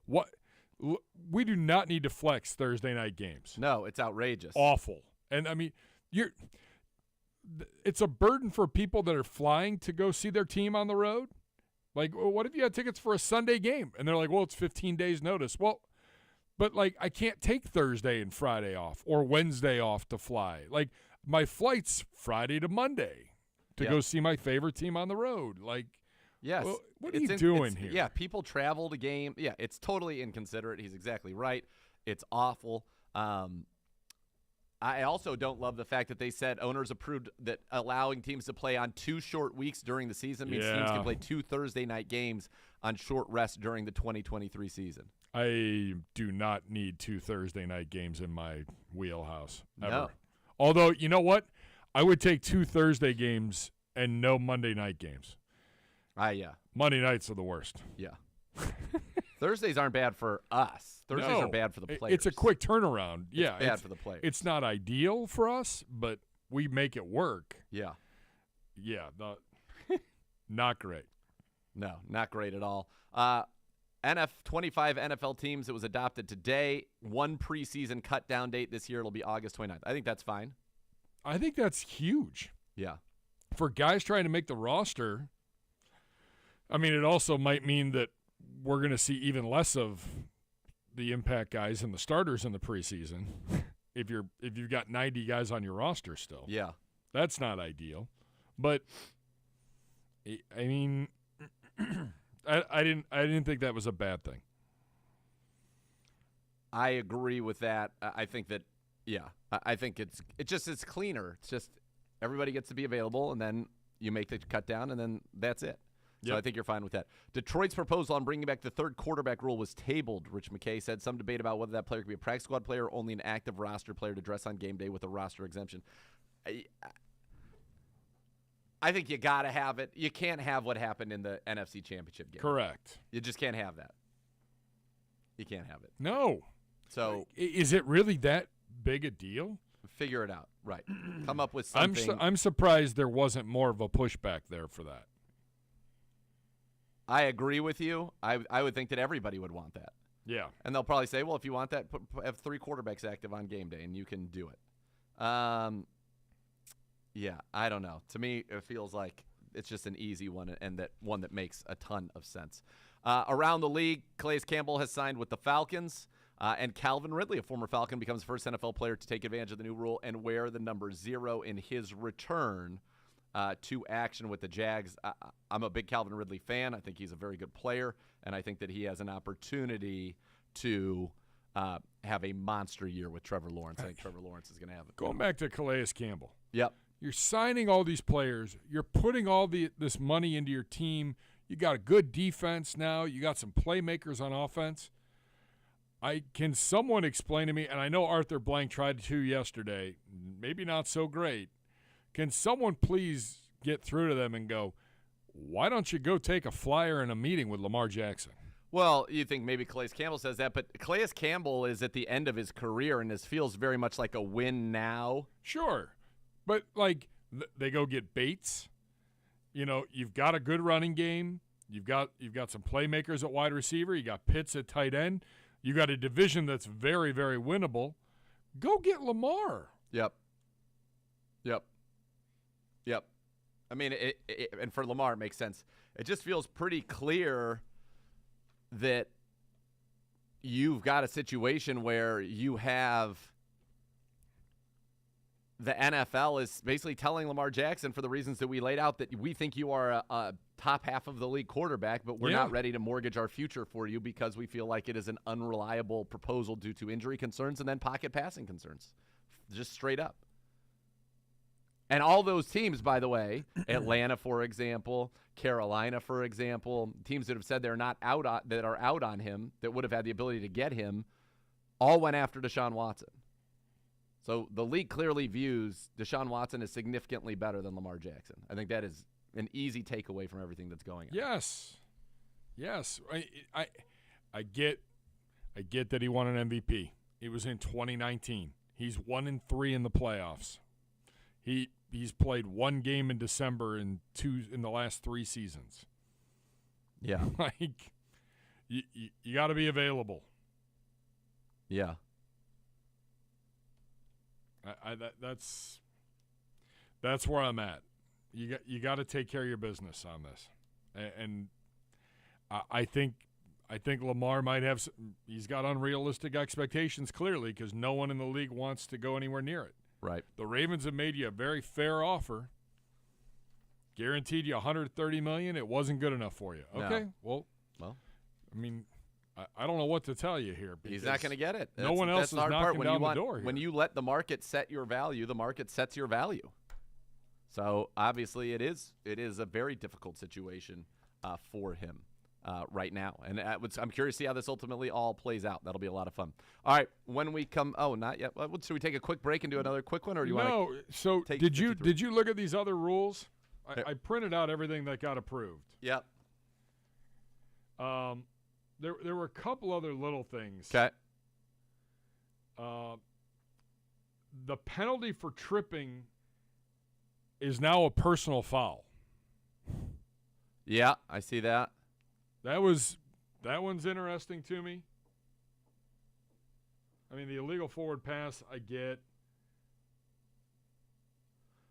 We do not need to flex Thursday night games. No, it's outrageous. Awful. And I mean, it's a burden for people that are flying to go see their team on the road. Like, what if you had tickets for a Sunday game? And they're like, well, it's 15 days notice. Well, but, like, I can't take Thursday and Friday off or Wednesday off to fly. Like, my flight's Friday to Monday to go see my favorite team on the road. Like, yes. Well, what are you doing here? Yeah, people travel to game. Yeah, it's totally inconsiderate. He's exactly right. It's awful. I also don't love the fact that they said owners approved that allowing teams to play on 2 short weeks during the season means teams can play 2 Thursday night games on short rest during the 2023 season. I do not need 2 Thursday night games in my wheelhouse ever. No. Although, you know what? I would take 2 Thursday games and no Monday night games. Yeah. Monday nights are the worst. Yeah. Thursdays aren't bad for us. Thursdays are bad for the players. It's a quick turnaround. It's bad for the players. It's not ideal for us, but we make it work. Yeah. Yeah, not great. No, not great at all. 25 NFL teams, it was adopted today. 1 preseason cut down date this year. It'll be August 29th. I think that's fine. I think that's huge. Yeah. For guys trying to make the roster, I mean, it also might mean that we're going to see even less of the impact guys and the starters in the preseason if you've got 90 guys on your roster still. Yeah. That's not ideal. But I mean I didn't think that was a bad thing. I agree with that. I think that I think it's cleaner. It's just everybody gets to be available and then you make the cut down and then that's it. So I think you're fine with that. Detroit's proposal on bringing back the 3rd quarterback rule was tabled, Rich McKay said. Some debate about whether that player could be a practice squad player or only an active roster player to dress on game day with a roster exemption. I think you got to have it. You can't have what happened in the NFC Championship game. Correct. You just can't have that. You can't have it. No. So is it really that big a deal? Figure it out. Right. Come up with something. I'm surprised there wasn't more of a pushback there for that. I agree with you. I would think that everybody would want that. Yeah. And they'll probably say, well, if you want that, have 3 quarterbacks active on game day, and you can do it. Yeah, I don't know. To me, it feels like it's just an easy one and that one that makes a ton of sense. Around the league, Calais Campbell has signed with the Falcons. And Calvin Ridley, a former Falcon, becomes the first NFL player to take advantage of the new rule and wear the number 0 in his return to action with the Jags. I'm a big Calvin Ridley fan. I think he's a very good player, and I think that he has an opportunity to have a monster year with Trevor Lawrence. I think Trevor Lawrence is going to have it. Going back to Calais Campbell. Yep. You're signing all these players. You're putting all this money into your team. You got a good defense now. You got some playmakers on offense. Can someone explain to me, and I know Arthur Blank tried to yesterday, maybe not so great. Can someone please get through to them and go, why don't you go take a flyer in a meeting with Lamar Jackson? Well, you think maybe Calais Campbell says that, but Calais Campbell is at the end of his career, and this feels very much like a win now. Sure. But, like, they go get Bates. You know, you've got a good running game. You've got some playmakers at wide receiver. You got Pitts at tight end. You got a division that's very, very winnable. Go get Lamar. Yep. I mean, and for Lamar, it makes sense. It just feels pretty clear that you've got a situation where you have the NFL is basically telling Lamar Jackson, for the reasons that we laid out, that we think you are a top half of the league quarterback, but we're not ready to mortgage our future for you because we feel like it is an unreliable proposal due to injury concerns and then pocket passing concerns. Just straight up. And all those teams, by the way, Atlanta, for example, Carolina, for example, teams that have said they're not out on, that are out on him, that would have had the ability to get him, all went after Deshaun Watson. So the league clearly views Deshaun Watson as significantly better than Lamar Jackson. I think that is an easy takeaway from everything that's going on. Yes. I get that he won an MVP. It was in 2019. He's 1-3 in the playoffs. He's played one game in December in the last 3 seasons. Yeah. Like you got to be available. Yeah. That's where I'm at. You got to take care of your business on this, and I think Lamar might have. He's got unrealistic expectations clearly because no one in the league wants to go anywhere near it. Right. The Ravens have made you a very fair offer. Guaranteed you $130 million. It wasn't good enough for you. Okay. No. Well. I mean, I don't know what to tell you here. He's not going to get it. No one else is knocking down the door here. When you let the market set your value, the market sets your value. So obviously it is a very difficult situation for him right now. And I'm curious to see how this ultimately all plays out. That'll be a lot of fun. All right, when we come – not yet. Should we take a quick break and do another quick one? Or do you want to so did you look at these other rules? I printed out everything that got approved. Yep. There were a couple other little things. Okay. The penalty for tripping is now a personal foul. Yeah, I see that. That one's interesting to me. I mean, the illegal forward pass, I get.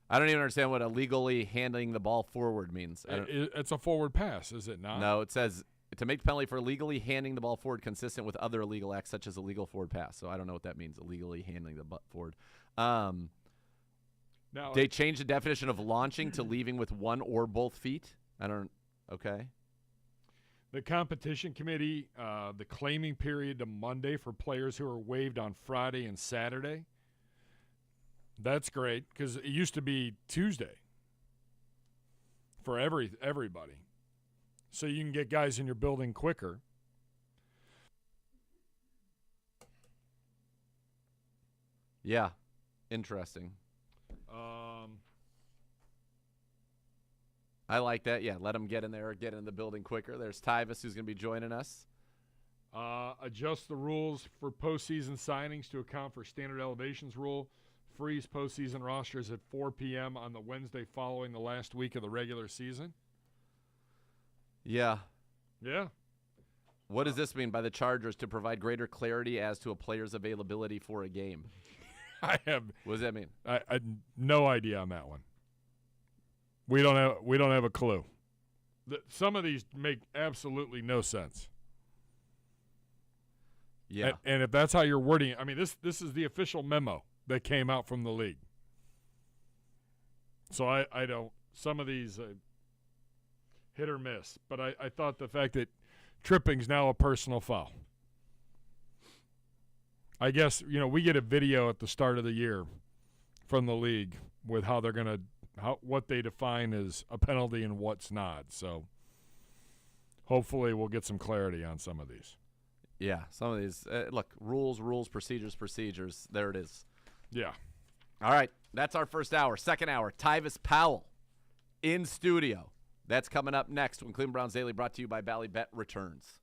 I don't even understand what illegally handing the ball forward means. It's a forward pass, is it not? No, it says to make the penalty for illegally handing the ball forward consistent with other illegal acts such as illegal forward pass. So I don't know what that means, illegally handing the ball forward. Now, they changed the definition of launching to leaving with one or both feet. Okay. The competition committee, the claiming period to Monday for players who are waived on Friday and Saturday. That's great because it used to be Tuesday for everybody. So you can get guys in your building quicker. Yeah. Interesting. I like that. Yeah, let them get in there, get in the building quicker. There's Tyvis, who's going to be joining us. Adjust the rules for postseason signings to account for standard elevations rule. Freeze postseason rosters at 4 p.m. on the Wednesday following the last week of the regular season. Yeah. Yeah. What does this mean by the Chargers to provide greater clarity as to a player's availability for a game? What does that mean? I no idea on that one. We don't have a clue. Some of these make absolutely no sense. Yeah. And if that's how you're wording it, I mean, this is the official memo that came out from the league. So I don't – some of these hit or miss. But I thought the fact that tripping's now a personal foul. I guess, we get a video at the start of the year from the league with how they're going to – what they define as a penalty and what's not. So hopefully we'll get some clarity on some of these. Yeah, some of these look, rules, procedures. There it is. Yeah. All right, that's our first hour. Second hour, Tyvis Powell in studio. That's coming up next when Cleveland Browns Daily, brought to you by Bally Bet, returns.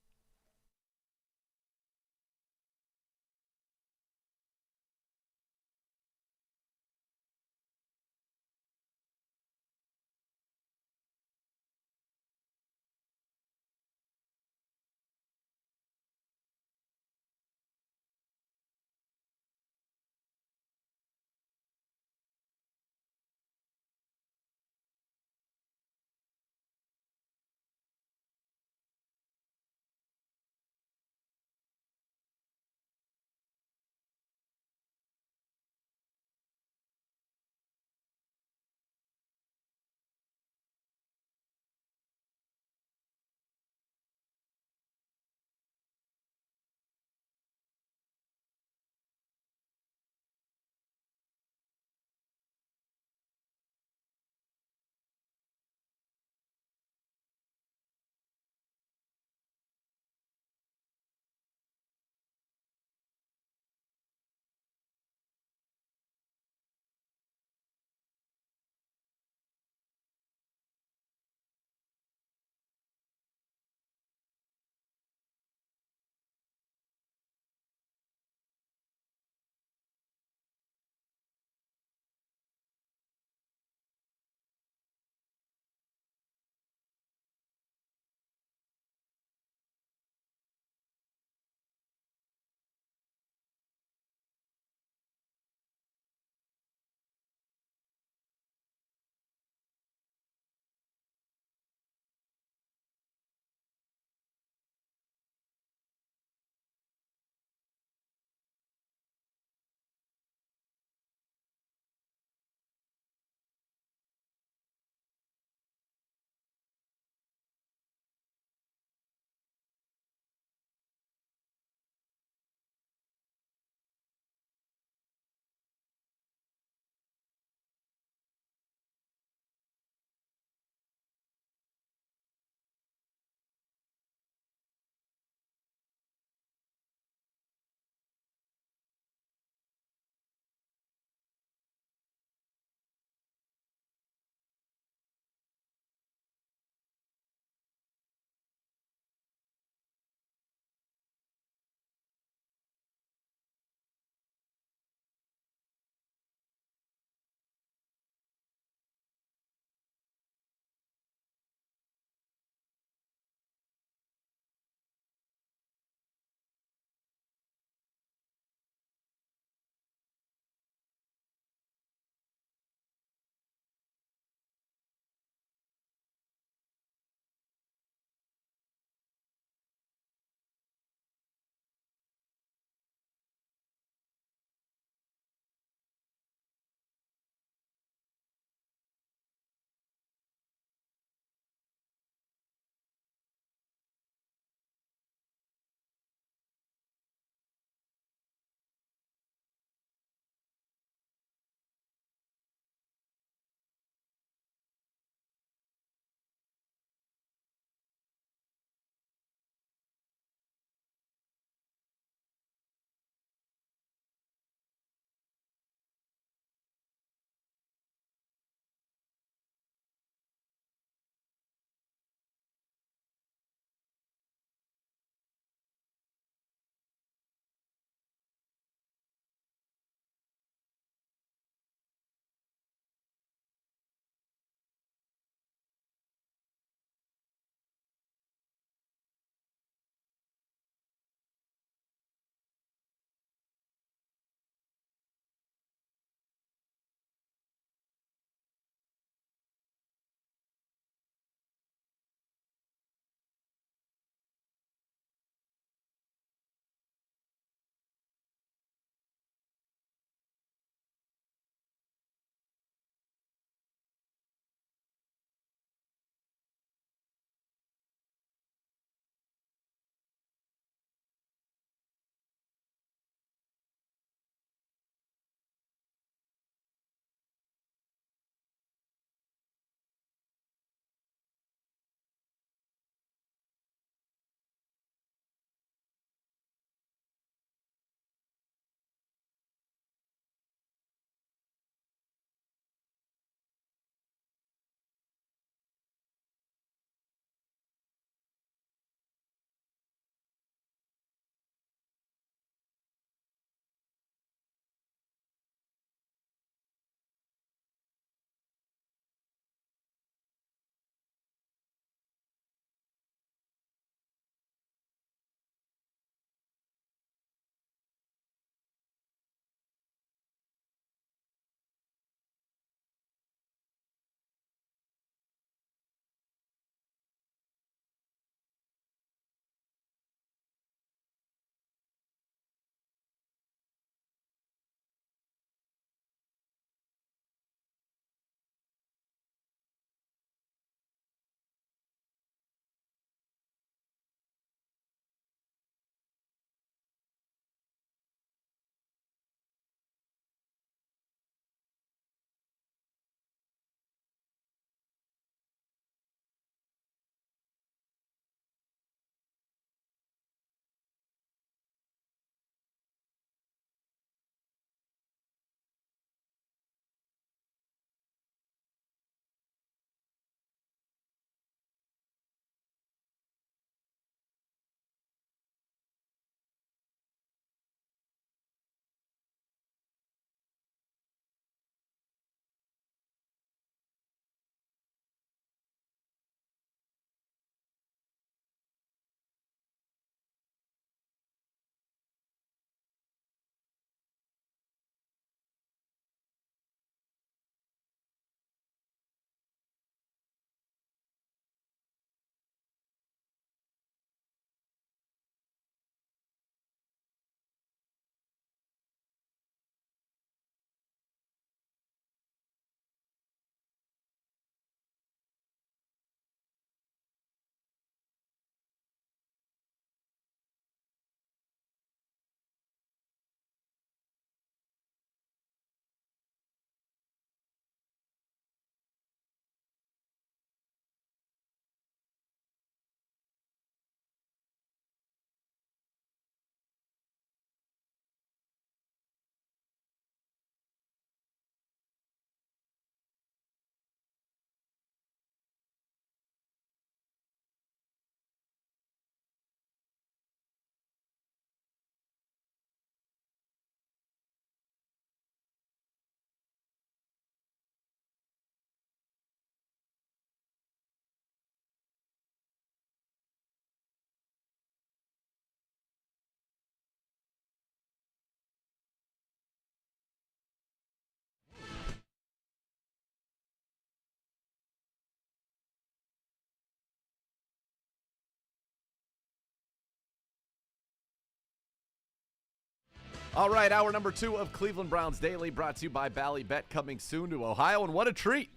All right, hour number 2 of Cleveland Browns Daily, brought to you by Bally Bet, coming soon to Ohio. And what a treat!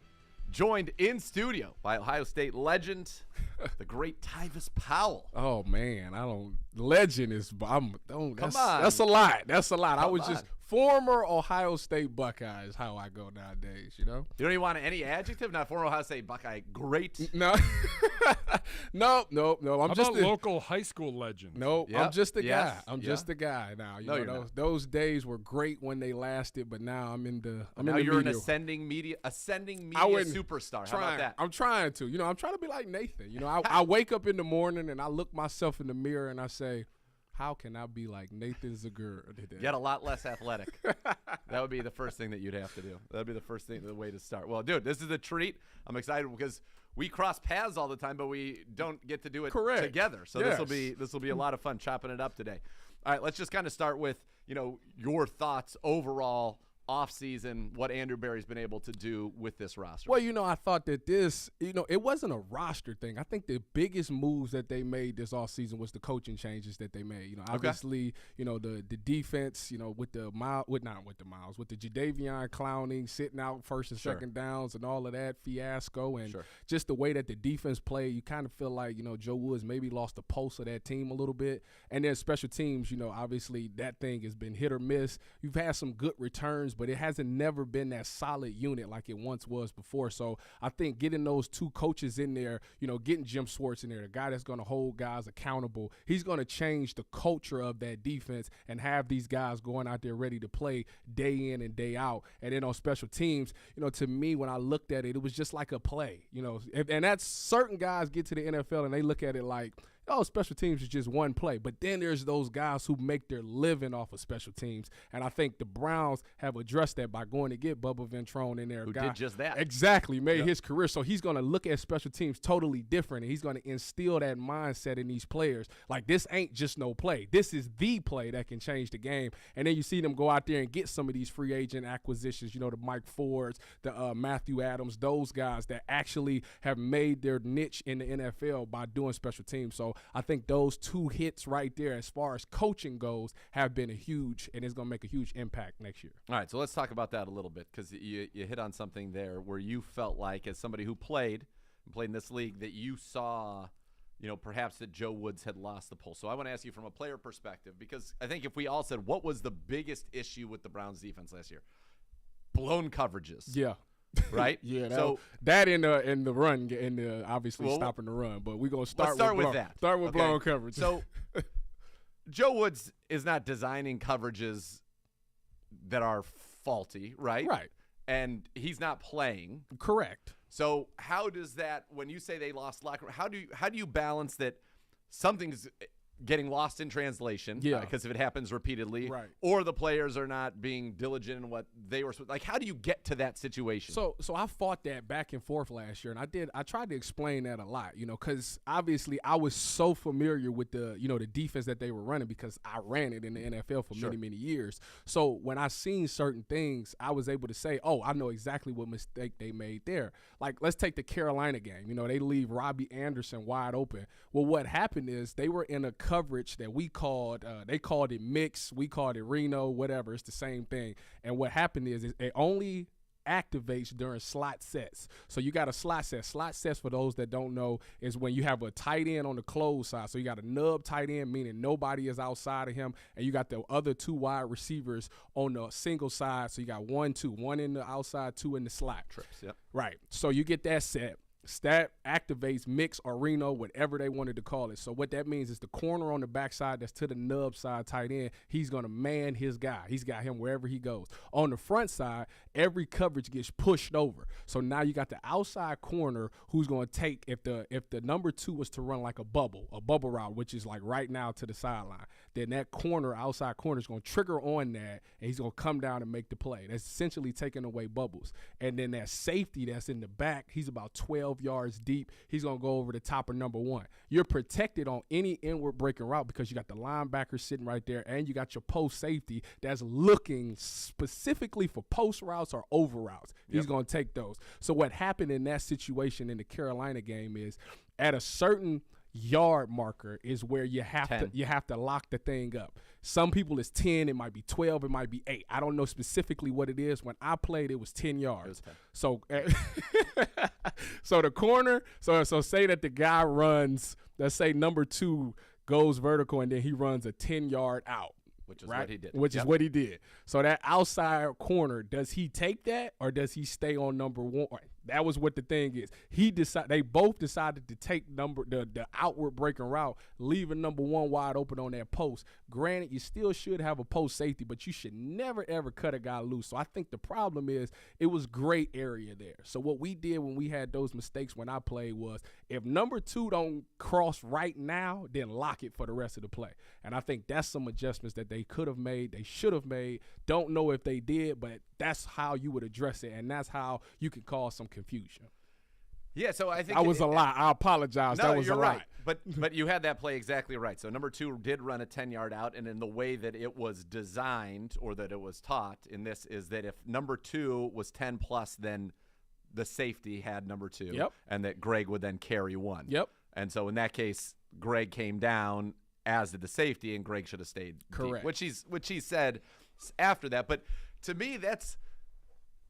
Joined in studio by Ohio State legend, the great Tyvis Powell. Oh man, legend is Come on. That's a lot. That's a lot. I was Come just on. former Ohio State Buckeye is how I go nowadays, you know? You don't even want any adjective? Not former Ohio State Buckeye. Great. No. no. I'm How just about local high school legend? No, Yep. I'm just a guy. Yes. I'm Yeah. just a guy now. You No, know, you're not. those days were great when they lasted, but now I'm in the Now you're media. an ascending media wouldn't superstar. How about Trying. that? I'm trying to. You know, I'm trying to be like Nathan. You know, I wake up in the morning and I look myself in the mirror and I say, how can I be like Nathan Zagura today? Get a lot less athletic. That would be the first thing that you'd have to do. That would be the first thing, the way to start. Well, dude, this is a treat. I'm excited because we cross paths all the time, but we don't get to do it Correct. together. So Yes. this will be a lot of fun chopping it up today. All right, let's just kind of start with, your thoughts overall offseason, what Andrew Berry's been able to do with this roster. Well, I thought that this, it wasn't a roster thing. I think the biggest moves that they made this offseason was the coaching changes that they made. Obviously, the defense, with the Jadeveon Clowney sitting out first and Sure. second downs and all of that fiasco, and Sure. just the way that the defense played, you kind of feel like, Joe Woods maybe lost the pulse of that team a little bit. And then special teams, obviously that thing has been hit or miss. You've had some good returns, but it hasn't never been that solid unit like it once was before. So I think getting those two coaches in there, getting Jim Schwartz in there, the guy that's going to hold guys accountable, he's going to change the culture of that defense and have these guys going out there ready to play day in and day out. And then on special teams, to me, when I looked at it, it was just like a play, and that's certain guys get to the NFL and they look at it like, oh, special teams is just one play. But then there's those guys who make their living off of special teams. And I think the Browns have addressed that by going to get Bubba Ventrone in there. Who did just that. Exactly, made Yep. his career. So he's going to look at special teams totally different, and he's going to instill that mindset in these players. Like, this ain't just no play. This is the play that can change the game. And then you see them go out there and get some of these free agent acquisitions, the Mike Fords, the Matthew Adams, those guys that actually have made their niche in the NFL by doing special teams. So I think those two hits right there, as far as coaching goes, have been huge, and it's going to make a huge impact next year. All right, so let's talk about that a little bit, because you hit on something there where you felt like, as somebody who played in this league, that you saw, perhaps that Joe Woods had lost the pulse. So I want to ask you from a player perspective, because I think if we all said, what was the biggest issue with the Browns defense last year? Blown coverages. Yeah. Right? Yeah, So that in the run, obviously Well, stopping the run, but we're gonna let's start with blown, that. Start with Okay? blown coverage. So Joe Woods is not designing coverages that are faulty, right? Right. And he's not playing. Correct. So how does that, when you say they lost locker, how do you balance that something's getting lost in translation? Yeah. Because if it happens repeatedly, Right. or the players are not being diligent in what they were like, how do you get to that situation? So I fought that back and forth last year, and I tried to explain that a lot, because obviously I was so familiar with the defense that they were running because I ran it in the NFL for Sure. many, many years. So when I seen certain things, I was able to say, oh, I know exactly what mistake they made there. Like, let's take the Carolina game. They leave Robbie Anderson wide open. Well, what happened is they were in a coverage that we called, they called it mix, we called it Reno, whatever. It's the same thing. And what happened is it only activates during slot sets. So you got a slot set. Slot sets, for those that don't know, is when you have a tight end on the close side. So you got a nub tight end, meaning nobody is outside of him, and you got the other two wide receivers on the single side. So you got 1, 2, one in the outside, 2 in the slot. Trips, yep. Right. So you get that set. Stat activates mix or Reno, whatever they wanted to call it. So what that means is the corner on the backside that's to the nub side tight end, he's going to man his guy. He's got him wherever he goes. On the front side, every coverage gets pushed over. So now you got the outside corner who's going to take, if the number 2 was to run like a bubble route, which is like right now to the sideline, then that outside corner is going to trigger on that, and he's going to come down and make the play. That's essentially taking away bubbles. And then that safety that's in the back, he's about 12 yards deep. He's going to go over the top of number 1. You're protected on any inward breaking route because you got the linebacker sitting right there, and you got your post safety that's looking specifically for post routes or over routes. He's going to take those. So what happened in that situation in the Carolina game is, at a certain yard marker is where you have 10. to lock the thing up. Some people it's 10, it might be 12, it might be 8. I don't know specifically what it is. When I played, it was 10 yards. So so the corner, so say that the guy runs, let's say number 2 goes vertical and then he runs a 10-yard out. Which is right? what he did. Which is what he did. So that outside corner, does he take that or does he stay on number 1? That was what the thing is. They both decided to take the outward breaking route, leaving number 1 wide open on that post. Granted, you still should have a post safety, but you should never ever cut a guy loose. So I think the problem is it was gray area there. So what we did when we had those mistakes when I played was, if number 2 don't cross right now, then lock it for the rest of the play. And I think that's some adjustments that they could have made, they should have made. Don't know if they did, but that's how you would address it, and that's how you could cause some confusion. Yeah, so I think that was a lot. I apologize. No, that was you're a right. lot. But you had that play exactly right. So number 2 did run a 10-yard out, and in the way that it was designed or that it was taught in this is that if number 2 was 10 plus, then the safety had number 2, Yep. and that Greg would then carry 1. Yep. And so in that case, Greg came down, as did the safety, and Greg should have stayed Correct. deep, which he said after that. But to me, that's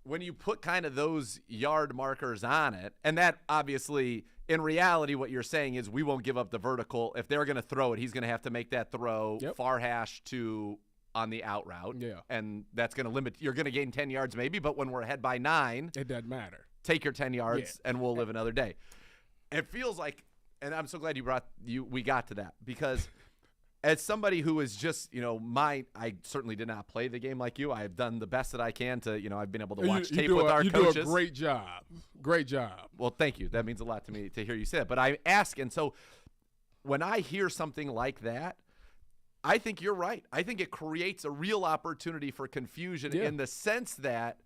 when you put kind of those yard markers on it, and that obviously, in reality, what you're saying is we won't give up the vertical. If they're going to throw it, he's going to have to make that throw far hash to on the out route. Yeah. And that's going to limit. You're going to gain 10 yards maybe, but when we're ahead by 9, it doesn't matter. Take your 10 yards and we'll live another day. It feels like, and I'm so glad we got to that, because as somebody who is just, I certainly did not play the game like you. I have done the best that I can to, I've been able to watch tape with our coaches. You do a great job. Great job. Well, thank you. That means a lot to me to hear you say it. But I ask, and so when I hear something like that, I think you're right. I think it creates a real opportunity for confusion in the sense that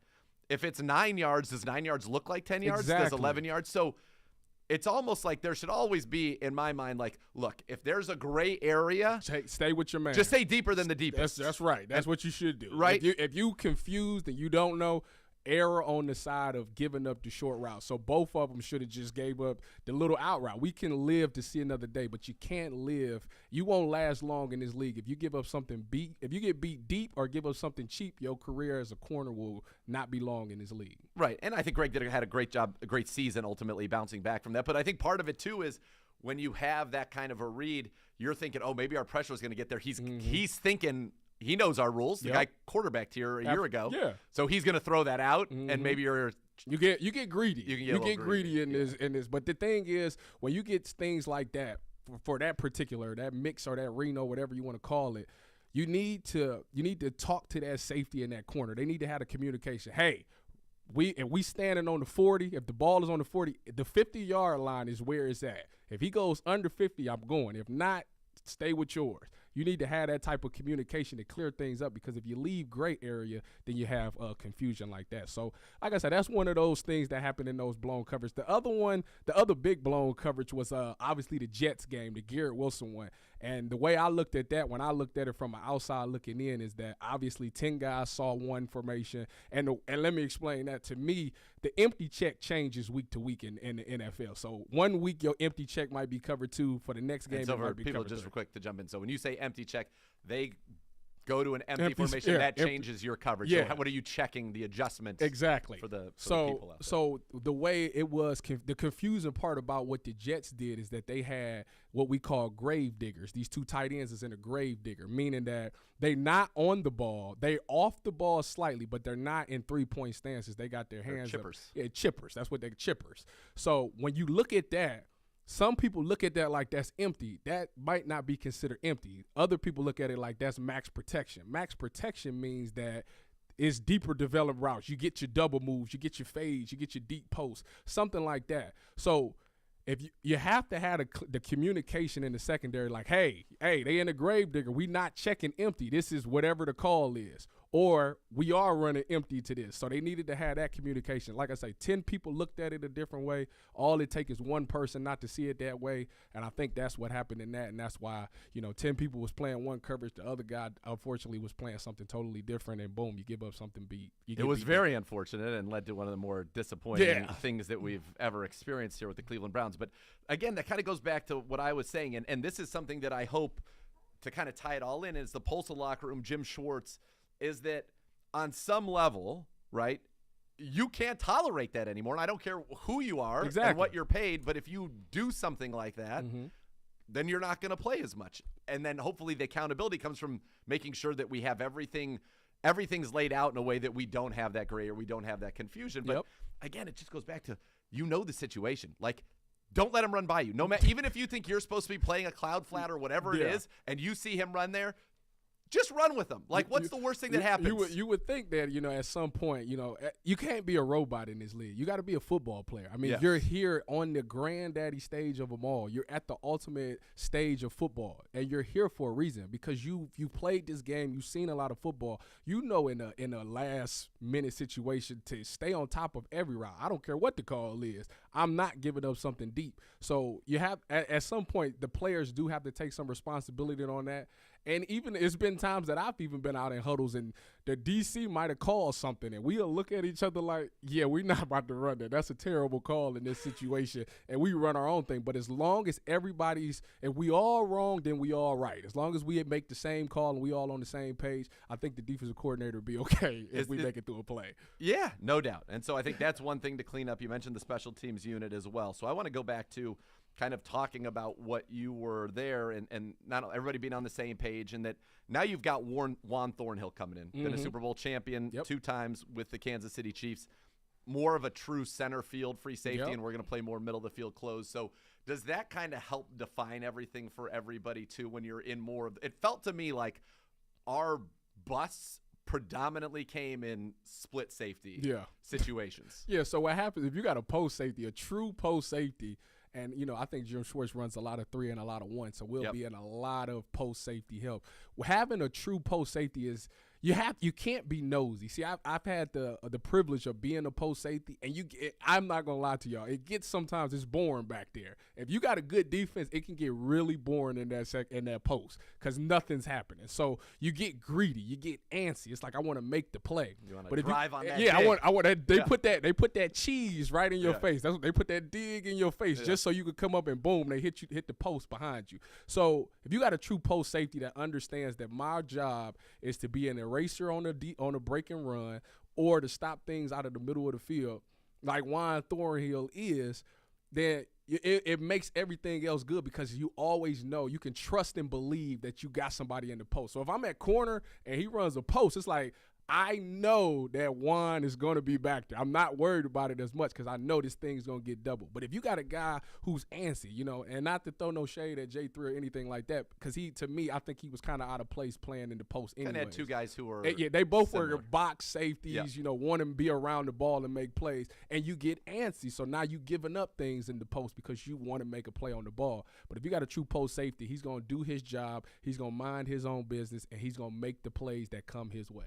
if it's 9 yards, does 9 yards look like 10 yards? Exactly. Does 11 yards? So it's almost like there should always be, in my mind, like, look, if there's a gray area, stay with your man. Just stay deeper than the deepest. That's right. That's what you should do. Right? If you confused and you don't know, error on the side of giving up the short route. So both of them should have just gave up the little out route. We can live to see another day, but you can't live. You won't last long in this league if you give up something if you get beat deep or give up something cheap. Your career as a corner will not be long in this league. Right, and I think Greg had a great job, a great season ultimately bouncing back from that. But I think part of it too is when you have that kind of a read, you're thinking, oh, maybe our pressure is going to get there. He's thinking. He knows our rules. The guy quarterbacked here a year ago. Yeah. So he's going to throw that out, and maybe you get greedy. You get greedy in this. But the thing is, when you get things like that for that particular, that mix or that Reno, whatever you want to call it, you need to talk to that safety in that corner. They need to have a communication. Hey, if we standing on the 40, if the ball is on the 40, the 50-yard line is where it's at. If he goes under 50, I'm going. If not, stay with yours. You need to have that type of communication to clear things up, because if you leave gray area, then you have confusion like that. So, like I said, that's one of those things that happened in those blown coverage. The other big blown coverage was obviously the Jets game, the Garrett Wilson one. And the way I looked at that, when I looked at it from an outside looking in, is that obviously 10 guys saw one formation. And let me explain that. To me, the empty check changes week to week in the NFL. So 1 week your empty check might be covered 2. For the next game, so it might for be people, covered just 3. quick to jump in. So when you say empty check, they go to an empty formation. That changes your coverage. Yeah. So what are you checking the adjustments? Exactly. For the people out there? So the way it was, the confusing part about what the Jets did is that they had what we call grave diggers. These 2 tight ends is in a grave digger, meaning that they not on the ball. They off the ball slightly, but they're not in 3-point stances. They got their hands chippers. up. Yeah, chippers. That's what they're chippers. So when you look at that, some people look at that like that's empty. That might not be considered empty. Other people look at it like that's max protection. Max protection means that it's deeper developed routes. You get your double moves, you get your fades, you get your deep posts, something like that. So if you have to have the communication in the secondary, like, hey, they in a grave digger. We not checking empty. This is whatever the call is. or we are running empty to this. So they needed to have that communication. Like I say, 10 people looked at it a different way. All it takes is one person not to see it that way, and I think that's what happened in that, and that's why, 10 people was playing one coverage. The other guy, unfortunately, was playing something totally different, and boom, you give up something beat. It was very unfortunate and led to one of the more disappointing things that we've ever experienced here with the Cleveland Browns. But, again, that kind of goes back to what I was saying, and this is something that I hope to kind of tie it all in is the pulse of the locker room, Jim Schwartz, is that on some level, right, you can't tolerate that anymore. And I don't care who you are and what you're paid, but if you do something like that, then you're not going to play as much. And then hopefully the accountability comes from making sure that we have everything's laid out in a way that we don't have that gray or we don't have that confusion. But again, it just goes back to the situation. Like, don't let him run by you. No matter, even if you think you're supposed to be playing a cloud flat or whatever it is, and you see him run there, just run with him. Like, what's the worst thing that happens? You would think that, at some point, you can't be a robot in this league. You got to be a football player. I mean, you're here on the granddaddy stage of them all. You're at the ultimate stage of football, and you're here for a reason because you played this game. You've seen a lot of football. In a last-minute situation to stay on top of every route. I don't care what the call is. I'm not giving up something deep. So you have at some point, the players do have to take some responsibility on that. And even it's been times that I've even been out in huddles and the DC might have called something and we'll look at each other like, yeah, we're not about to run that. That's a terrible call in this situation. And we run our own thing. But as long as if we all wrong, then we all right. As long as we make the same call and we all on the same page, I think the defensive coordinator will be okay if we make it through a play. Yeah, no doubt. And so I think that's one thing to clean up. You mentioned the special teams unit as well. So I want to go back to kind of talking about what you were there and not everybody being on the same page, and that now you've got Juan Thornhill coming in, been a Super Bowl champion 2 times with the Kansas City Chiefs, more of a true center field free safety, and we're going to play more middle of the field close. So does that kind of help define everything for everybody too when you're in more of – it felt to me like our busts predominantly came in split safety situations. Yeah, so what happens if you got a post safety, a true post safety – and, I think Jim Schwartz runs a lot of 3 and a lot of 1, so we'll be in a lot of post safety help. Having a true post safety is you can't be nosy. See, I've had the privilege of being a post safety, and I'm not gonna lie to y'all. It gets sometimes it's boring back there. If you got a good defense, it can get really boring in that post because nothing's happening. So you get greedy, you get antsy. It's like I want to make the play. You want to drive on that? Yeah, I want that. They put that cheese right in your face. That's what they put that dig in your face just so you could come up and boom, they hit the post behind you. So if you got a true post safety that understands that my job is to be an eraser on a break and run or to stop things out of the middle of the field like Juan Thornhill is, then it makes everything else good because you always know you can trust and believe that you got somebody in the post. So if I'm at corner and he runs a post, it's like I know that Juan is going to be back there. I'm not worried about it as much because I know this thing's going to get doubled. But if you got a guy who's antsy, and not to throw no shade at J3 or anything like that, because to me, I think he was kind of out of place playing in the post anyway. And had 2 guys who were they both similar. were box safeties, want to be around the ball and make plays. And you get antsy, so now you giving up things in the post because you want to make a play on the ball. But if you got a true post safety, he's going to do his job, he's going to mind his own business, and he's going to make the plays that come his way.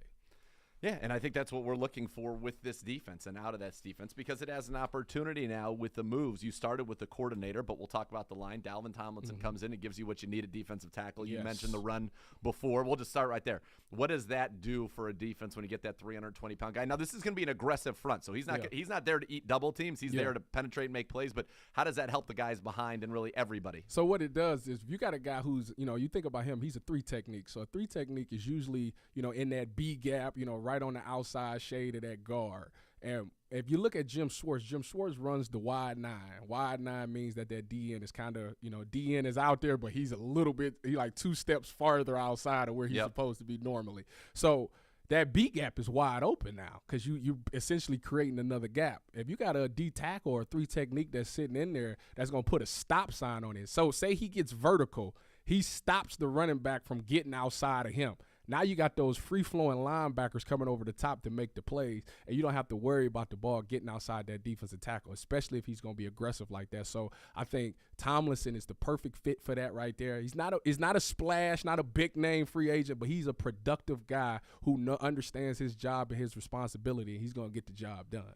Yeah, and I think that's what we're looking for with this defense and out of that defense because it has an opportunity now with the moves. You started with the coordinator, but we'll talk about the line. Dalvin Tomlinson comes in and gives you what you need, a defensive tackle. You mentioned the run before. We'll just start right there. What does that do for a defense when you get that 320-pound guy? Now, this is going to be an aggressive front, so he's not there to eat double teams. He's there to penetrate and make plays, but how does that help the guys behind and really everybody? So what it does is if you got a guy who's, you think about him, he's a 3 technique. So a 3 technique is usually, in that B gap, right on the outside shade of that guard. And if you look at Jim Schwartz runs the wide 9. Wide 9 means that DN is kind of, DN is out there, but he's like 2 steps farther outside of where he's supposed to be normally. So that B gap is wide open now because you essentially creating another gap. If you got a D tackle or a 3 technique that's sitting in there, that's going to put a stop sign on it. So say he gets vertical, he stops the running back from getting outside of him. Now you got those free-flowing linebackers coming over the top to make the plays, and you don't have to worry about the ball getting outside that defensive tackle, especially if he's going to be aggressive like that. So I think Tomlinson is the perfect fit for that right there. He's not a splash, not a big-name free agent, but he's a productive guy who understands his job and his responsibility, and he's going to get the job done.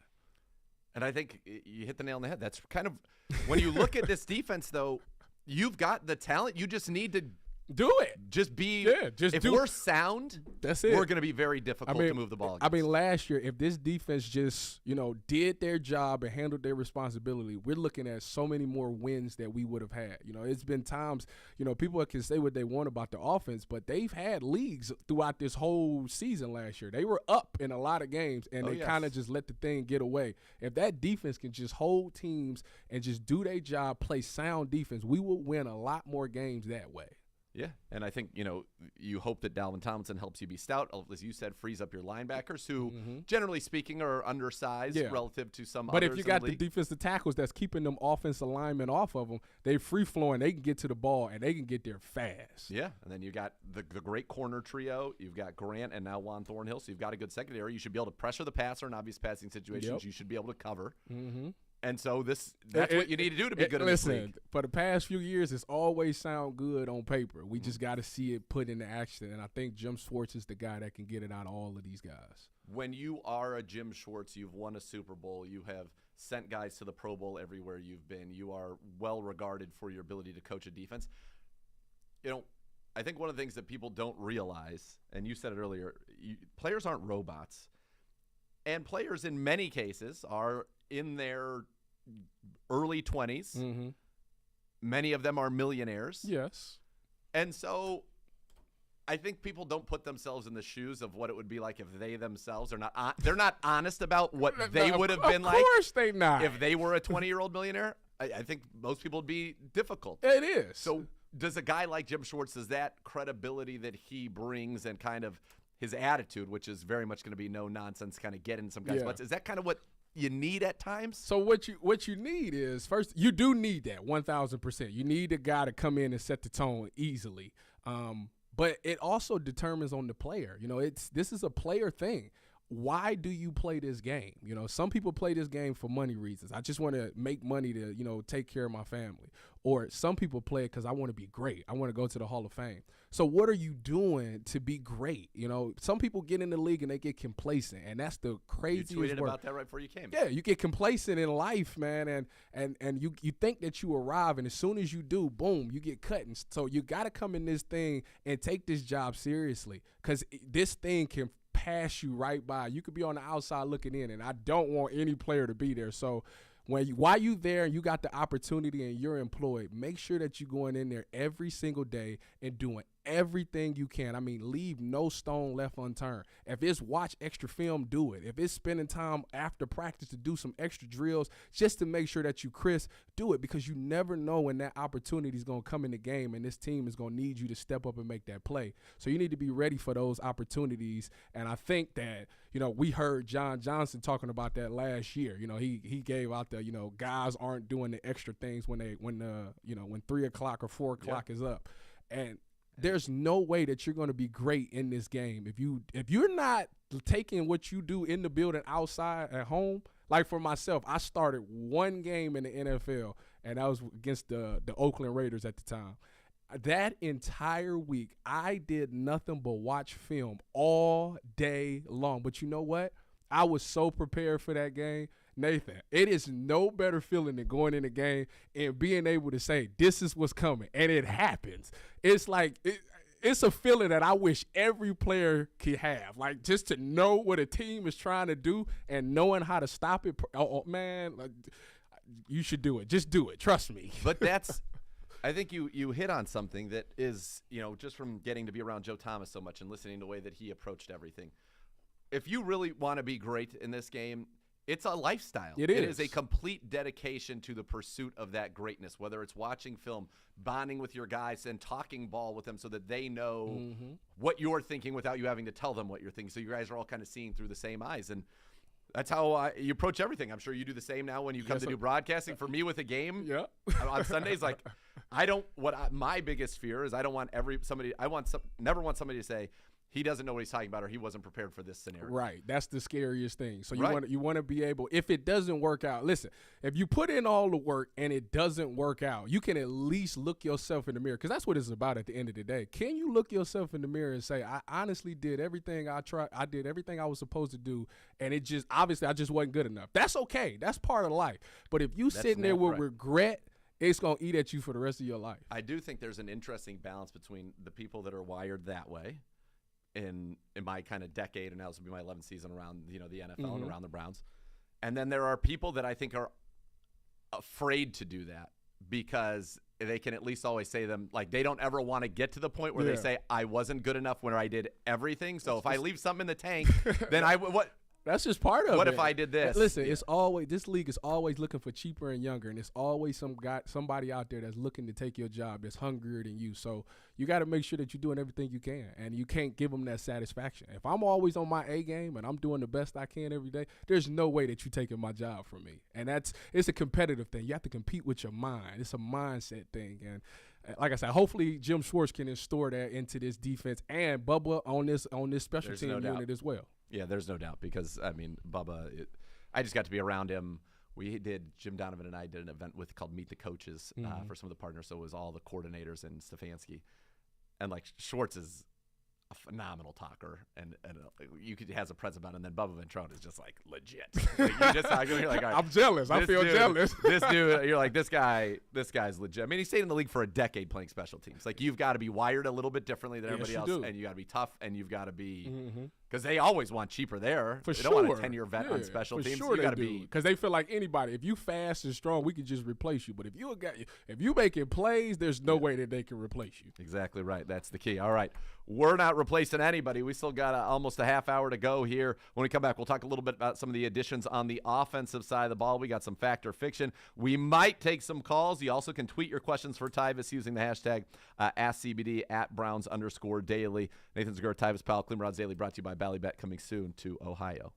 And I think you hit the nail on the head. That's kind of when you look at this defense, though, you've got the talent. You just need to do it. Just be. Yeah, just if do we're it. sound, That's it. we're going to be very difficult to move the ball against. I mean, last year, if this defense just, did their job and handled their responsibility, we're looking at so many more wins that we would have had. It's been times, people can say what they want about the offense, but they've had leagues throughout this whole season last year. They were up in a lot of games, and they kind of just let the thing get away. If that defense can just hold teams and just do their job, play sound defense, we will win a lot more games that way. Yeah, and I think, you hope that Dalvin Tomlinson helps you be stout. As you said, frees up your linebackers who, generally speaking, are undersized relative to some But others if you got in the the defensive tackles that's keeping them offensive linemen off of them, they free-flowing, they can get to the ball, and they can get there fast. Yeah, and then you got the great corner trio. You've got Grant and now Juan Thornhill, so you've got a good secondary. You should be able to pressure the passer in obvious passing situations. Yep. You should be able to cover. Mm-hmm. And so that's what you need to do to be good in this league. For the past few years, it's always sound good on paper. We just got to see it put into action, and I think Jim Schwartz is the guy that can get it out of all of these guys. When you are a Jim Schwartz, you've won a Super Bowl, you have sent guys to the Pro Bowl everywhere you've been, you are well regarded for your ability to coach a defense. I think one of the things that people don't realize, and you said it earlier, players aren't robots. And players in many cases are in their early 20s. Mm-hmm. Many of them are millionaires. Yes. And so I think people don't put themselves in the shoes of what it would be like if they themselves are not they're not honest about what they would have been like. Of course they not. If they were a 20-year-old millionaire. I think most people would be difficult. It is. So does a guy like Jim Schwartz, does that credibility that he brings and kind of his attitude, which is very much going to be no nonsense, kind of get in some guys' butts, is that kind of what you need at times? So what you need is, first, you do need that 1,000%. You need a guy to come in and set the tone easily. But it also determines on the player. This is a player thing. Why do you play this game? Some people play this game for money reasons. I just want to make money to, take care of my family. Or some people play it because I want to be great. I want to go to the Hall of Fame. So what are you doing to be great? Some people get in the league and they get complacent, and that's the craziest You tweeted word. about that right before you came. Yeah, you get complacent in life, man, and you think that you arrive, and as soon as you do, boom, you get cut. And so you got to come in this thing and take this job seriously, because this thing can pass you right by. You could be on the outside looking in, and I don't want any player to be there. So while you there and you got the opportunity and you're employed, make sure that you're going in there every single day and doing everything you can. I mean, leave no stone left unturned. If it's watch extra film, do it. If it's spending time after practice to do some extra drills just to make sure that you crisp, do it, because you never know when that opportunity is going to come in the game and this team is going to need you to step up and make that play. So you need to be ready for those opportunities. And I think that, we heard John Johnson talking about that last year. He gave out the, guys aren't doing the extra things when 3 o'clock or 4 o'clock is up. And there's no way that you're going to be great in this game if you're not taking what you do in the building outside at home. Like for myself, I started one game in the NFL, and that was against the Oakland Raiders at the time. That entire week, I did nothing but watch film all day long. But you know what? I was so prepared for that game. Nathan, it is no better feeling than going in the game and being able to say, this is what's coming, and it happens. It's like it's a feeling that I wish every player could have, like just to know what a team is trying to do and knowing how to stop it. Oh man, you should do it. Just do it. Trust me. But that's – I think you hit on something that is, just from getting to be around Joe Thomas so much and listening to the way that he approached everything. If you really want to be great in this game – it's a lifestyle. It is. It is a complete dedication to the pursuit of that greatness, whether it's watching film, bonding with your guys, and talking ball with them so that they know what you're thinking without you having to tell them what you're thinking. So you guys are all kind of seeing through the same eyes. And that's how you approach everything. I'm sure you do the same now when you come to do broadcasting. For me with a game on Sundays, my biggest fear is never want somebody to say, he doesn't know what he's talking about or he wasn't prepared for this scenario. Right. That's the scariest thing. So Right. you want to be able, if it doesn't work out, listen, if you put in all the work and it doesn't work out, you can at least look yourself in the mirror, because that's what it's about at the end of the day. Can you look yourself in the mirror and say, I honestly did everything I did everything I was supposed to do, and it just, obviously I just wasn't good enough. That's okay. That's part of life. But if you sitting there with regret, it's going to eat at you for the rest of your life. I do think there's an interesting balance between the people that are wired that way in my kind of decade, and now this will be my 11th season around the NFL and around the Browns. And then there are people that I think are afraid to do that because they can at least always say them, like, they don't ever want to get to the point where they say, I wasn't good enough when I did everything. So if I leave something in the tank, then what? That's just part of it. What if I did this? Listen, it's always, this league is always looking for cheaper and younger, and it's always somebody out there that's looking to take your job, that's hungrier than you. So you got to make sure that you're doing everything you can, and you can't give them that satisfaction. If I'm always on my A game and I'm doing the best I can every day, there's no way that you're taking my job from me. And it's a competitive thing. You have to compete with your mind. It's a mindset thing, and like I said, hopefully Jim Schwartz can install that into this defense and Bubba on this special team unit as well. Yeah, there's no doubt because, I mean, Bubba, I just got to be around him. Jim Donovan and I did an event called Meet the Coaches for some of the partners, so it was all the coordinators and Stefanski. And, like, Schwartz is a phenomenal talker, and has a presence about it, and then Bubba Ventrone is just, like, legit. Like, you just talk to him, you're like, all right, I'm jealous. I feel jealous. This dude, you're like, this guy's legit. I mean, he stayed in the league for a decade playing special teams. Like, you've got to be wired a little bit differently than everybody else, and you got to be tough, and you've got to be because they always want cheaper there. They don't want a 10-year vet on special teams. Sure, you got to be because they feel like anybody. If you fast and strong, we can just replace you. But if you making plays, there's no way that they can replace you. Exactly right. That's the key. All right, we're not replacing anybody. We still got almost a half hour to go here. When we come back, we'll talk a little bit about some of the additions on the offensive side of the ball. We got some fact or fiction. We might take some calls. You also can tweet your questions for Tyvis using the hashtag AskCBD @Browns_daily. Nathan Zegura, Tyvis Powell, Clean Browns Daily, brought to you by Ballybet, coming soon to Ohio.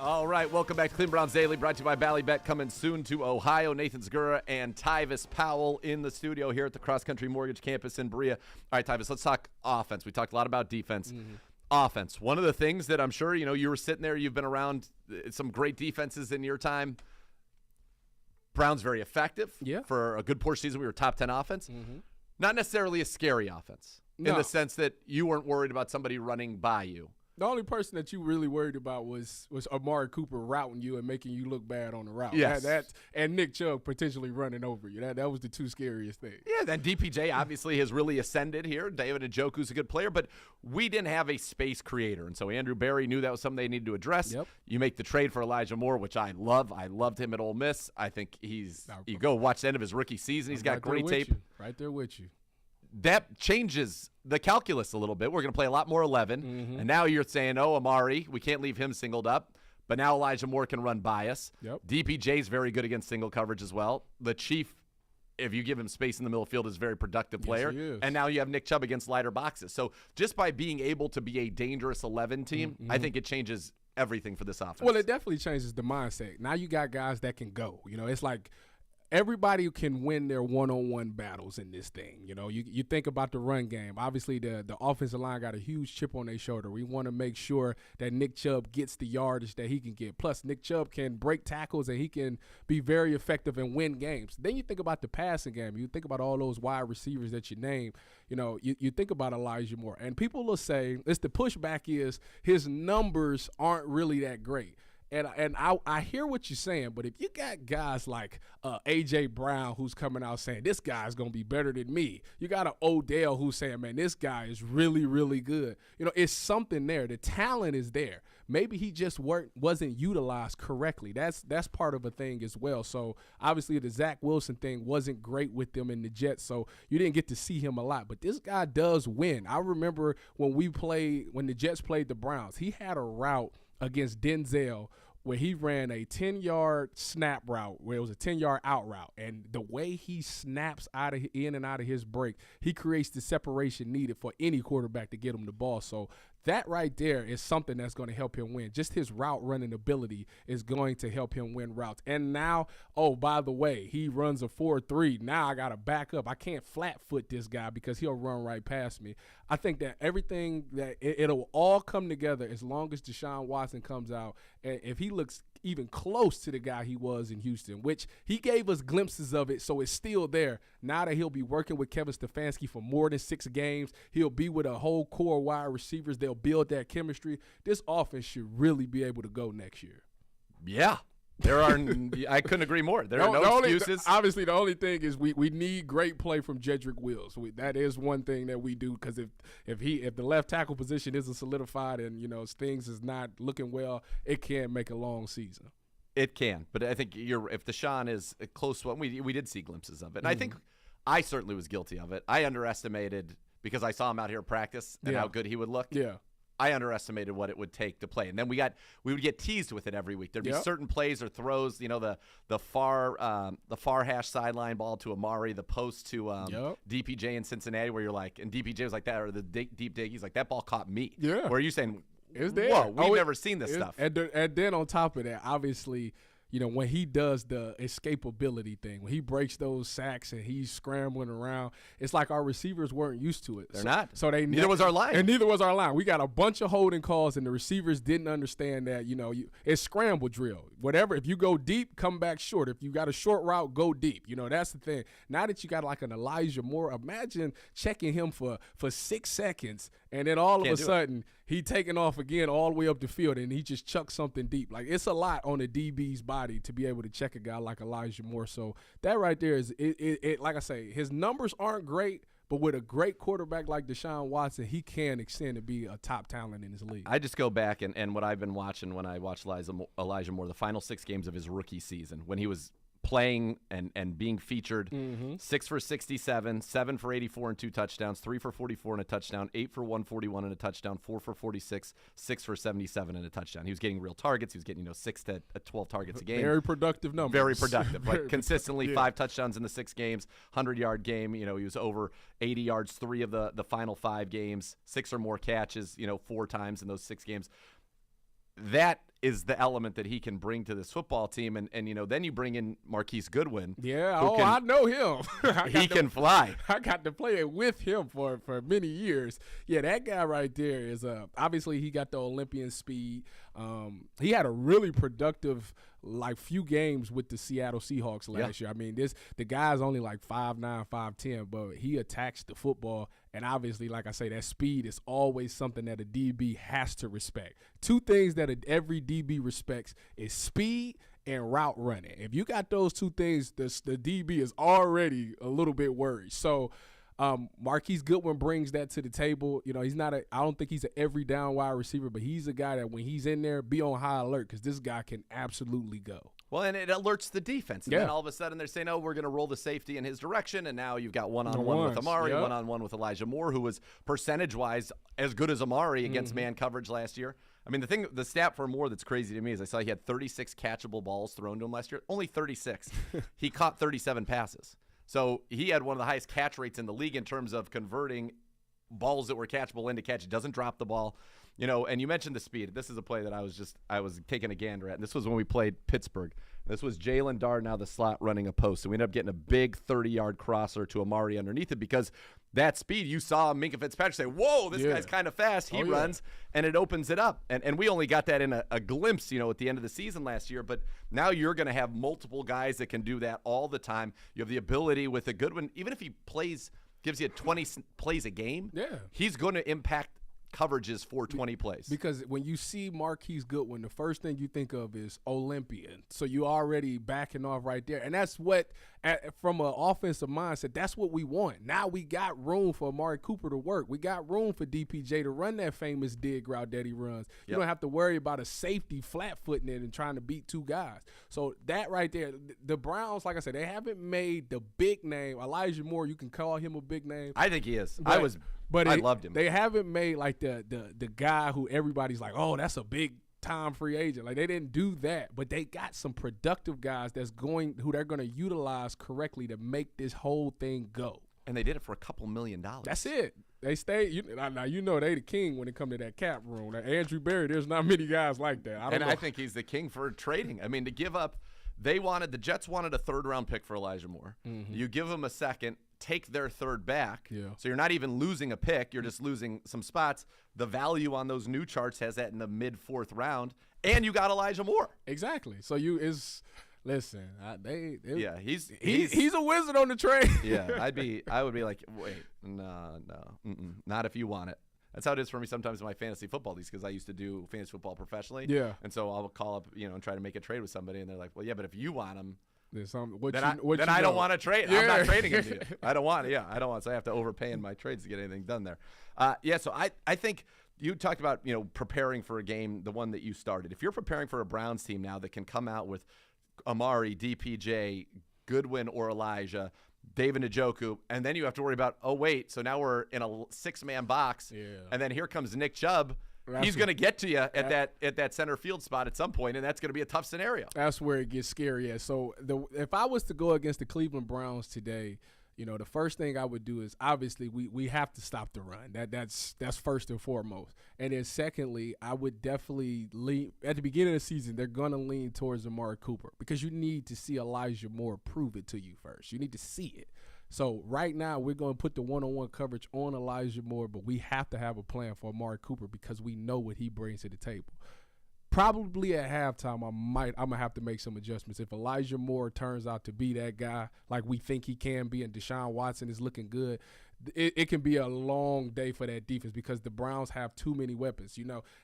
All right, welcome back to Cleveland Browns Daily, brought to you by Ballybet, coming soon to Ohio. Nathan Zgura and Tyvis Powell in the studio here at the Cross Country Mortgage Campus in Berea. All right, Tyvis, let's talk offense. We talked a lot about defense. Offense, one of the things that I'm sure, you were sitting there, you've been around some great defenses in your time. Browns very effective. Yeah. For a good portion of the season, we were top 10 offense. Not necessarily a scary offense in the sense that you weren't worried about somebody running by you. The only person that you really worried about was Amari Cooper routing you and making you look bad on the route. Yes. And Nick Chubb potentially running over you. That was the two scariest things. Yeah, then DPJ obviously has really ascended here. David Njoku's a good player, but we didn't have a space creator. And so Andrew Berry knew that was something they needed to address. Yep. You make the trade for Elijah Moore, which I love. I loved him at Ole Miss. I think you go watch the end of his rookie season. He's got great tape. Right there with you. That changes the calculus a little bit. We're going to play a lot more 11. And now you're saying, Amari, we can't leave him singled up. But now Elijah Moore can run by us. Yep. DPJ's very good against single coverage as well. The Chief, if you give him space in the middle of the field, is a very productive player. Yes, he is. And now you have Nick Chubb against lighter boxes. So just by being able to be a dangerous 11 team, I think it changes everything for this offense. Well, it definitely changes the mindset. Now you got guys that can go. It's like everybody can win their one-on-one battles in this thing. You think about the run game. Obviously, the offensive line got a huge chip on their shoulder. We want to make sure that Nick Chubb gets the yardage that he can get. Plus, Nick Chubb can break tackles, and he can be very effective and win games. Then you think about the passing game. You think about all those wide receivers that you name. You think about Elijah Moore. And people will say, the pushback is his numbers aren't really that great. And I hear what you're saying, but if you got guys like A.J. Brown who's coming out saying, this guy's going to be better than me. You got an Odell who's saying, man, this guy is really, really good. It's something there. The talent is there. Maybe he just wasn't utilized correctly. That's part of a thing as well. So, obviously, the Zach Wilson thing wasn't great with them in the Jets, so you didn't get to see him a lot. But this guy does win. I remember when the Jets played the Browns, he had a route against Denzel where he ran a 10-yard snap route, where it was a 10-yard out route. And the way he snaps in and out of his break, he creates the separation needed for any quarterback to get him the ball. So that right there is something that's going to help him win. Just his route running ability is going to help him win routes. And now, by the way, he runs a 4.3. Now I got to back up. I can't flat foot this guy because he'll run right past me. I think that everything it'll all come together as long as Deshaun Watson comes out. And if he looks even close to the guy he was in Houston, which he gave us glimpses of it, so it's still there. Now that he'll be working with Kevin Stefanski for more than 6 games, he'll be with a whole core wide receivers. They'll build that chemistry. This offense should really be able to go next year. Yeah. I couldn't agree more. There are no excuses. Obviously, the only thing is we need great play from Jedrick Wills. That is one thing that we do, because if the left tackle position isn't solidified and things is not looking well, it can make a long season. It can, but I think if Deshaun is a close one, we did see glimpses of it, and I think I certainly was guilty of it. I underestimated, because I saw him out here practice and how good he would look. Yeah. I underestimated what it would take to play, and then we would get teased with it every week. There'd be certain plays or throws, the far hash sideline ball to Amari, the post to DPJ in Cincinnati, where you're like, and DPJ was like that, or the deep dig, he's like, that ball caught me. Yeah. Where are you saying, it's there. Whoa, we've never seen this stuff. And then on top of that, obviously, when he does the escapability thing, when he breaks those sacks and he's scrambling around, it's like our receivers weren't used to it. They're not. So neither was our line. And neither was our line. We got a bunch of holding calls, and the receivers didn't understand that, it's scramble drill. Whatever, if you go deep, come back short. If you got a short route, go deep. That's the thing. Now that you got like an Elijah Moore, imagine checking him for 6 seconds, and then all of a sudden he taking off again all the way up the field, and he just chucks something deep. Like, it's a lot on the DB's body to be able to check a guy like Elijah Moore. So that right there is it. Like I say, his numbers aren't great, but with a great quarterback like Deshaun Watson, he can extend to be a top talent in his league. I just go back and what I've been watching when I watched Elijah Moore, the final 6 games of his rookie season, when he was playing and being featured. 6 for 67, 7 for 84 and 2 touchdowns, 3 for 44 and a touchdown, 8 for 141 and a touchdown, 4 for 46, 6 for 77 and a touchdown. He was getting real targets. He was getting 6 to 12 targets a game. Very productive numbers. Very productive. Like consistently 5 touchdowns in the 6 games, 100-yard game. He was over 80 yards 3 of the final 5 games, 6 or more catches, 4 times in those 6 games. That is the element that he can bring to this football team. And then you bring in Marquise Goodwin. Yeah, I I know him. He can fly. I got to play it with him for many years. Yeah, that guy right there is obviously he got the Olympian speed. He had a really productive few games with the Seattle Seahawks last year. I mean, the guy's only like 5'9", 5'10", but he attacks the football. And obviously, like I say, that speed is always something that a DB has to respect. Two things that every DB respects is speed and route running. If you got those two things, the DB is already a little bit worried. So Marquise Goodwin brings that to the table. He's not I don't think he's an every down wide receiver, but he's a guy that when he's in there, be on high alert because this guy can absolutely go. Well, and it alerts the defense. And then all of a sudden they're saying, oh, we're going to roll the safety in his direction. And now you've got one-on-one with Amari, one-on-one with Elijah Moore, who was percentage-wise as good as Amari against man coverage last year. I mean, the stat for Moore that's crazy to me is I saw he had 36 catchable balls thrown to him last year. Only 36. He caught 37 passes. So he had one of the highest catch rates in the league in terms of converting balls that were catchable into catch. He doesn't drop the ball. And you mentioned the speed. This is a play that I was taking a gander at. And this was when we played Pittsburgh. This was Jalen Dard, now the slot, running a post. So we ended up getting a big 30-yard crosser to Amari underneath it because that speed, you saw Minkah Fitzpatrick say, whoa, this guy's kind of fast. He runs, and it opens it up. And we only got that in a glimpse, at the end of the season last year. But now you're going to have multiple guys that can do that all the time. You have the ability with a Goodwin, even if he gives you 20 plays a game, he's going to impact coverages for 20 plays. Because when you see Marquise Goodwin, the first thing you think of is Olympian. So you already backing off right there. And that's what, from an offensive mindset, that's what we want. Now we got room for Amari Cooper to work. We got room for DPJ to run that famous dig route that he runs. You don't have to worry about a safety flat-footing it and trying to beat two guys. So that right there, the Browns, like I said, they haven't made the big name. Elijah Moore, you can call him a big name. I think he is. But I loved him. They haven't made like the guy who everybody's like, oh, that's a big time free agent. Like they didn't do that, but they got some productive guys who they're going to utilize correctly to make this whole thing go. And they did it for a couple $1 million. That's it. They stay. Now they the king when it comes to that cap room. Now, Andrew Berry, there's not many guys like that. I think he's the king for trading. I mean, to give up. The Jets wanted a third-round pick for Elijah Moore. Mm-hmm. You give them a second, take their third back. Yeah. So you're not even losing a pick. You're just losing some spots. The value on those new charts has that in the mid-4th round, and you got Elijah Moore. Exactly. So listen, he's a wizard on the trade. Yeah, I would be like, wait, no, not if you want it. That's how it is for me sometimes in my fantasy football leagues because I used to do fantasy football professionally. Yeah. And so I'll call up, and try to make a trade with somebody, and they're like, well, yeah, but if you want them, then I don't want to trade. Yeah. I'm not trading him to you. I don't want it. Yeah, I don't want it. So I have to overpay in my trades to get anything done there. So I think you talked about, preparing for a game, the one that you started. If you're preparing for a Browns team now that can come out with Amari, DPJ, Goodwin, or Elijah, David Njoku, and then you have to worry about, so now we're in a 6-man box, and then here comes Nick Chubb. He's going to get to you at that center field spot at some point, and that's going to be a tough scenario. That's where it gets scary. Yeah. So if I was to go against the Cleveland Browns today, the first thing I would do is obviously we have to stop the run. That's first and foremost. And then secondly, I would definitely lean at the beginning of the season. They're gonna lean towards Amari Cooper because you need to see Elijah Moore prove it to you first. You need to see it. So right now we're going to put the one-on-one coverage on Elijah Moore, but we have to have a plan for Amari Cooper because we know what he brings to the table. Probably at halftime, I'm gonna have to make some adjustments. If Elijah Moore turns out to be that guy like we think he can be, and Deshaun Watson is looking good, it can be a long day for that defense because the Browns have too many weapons.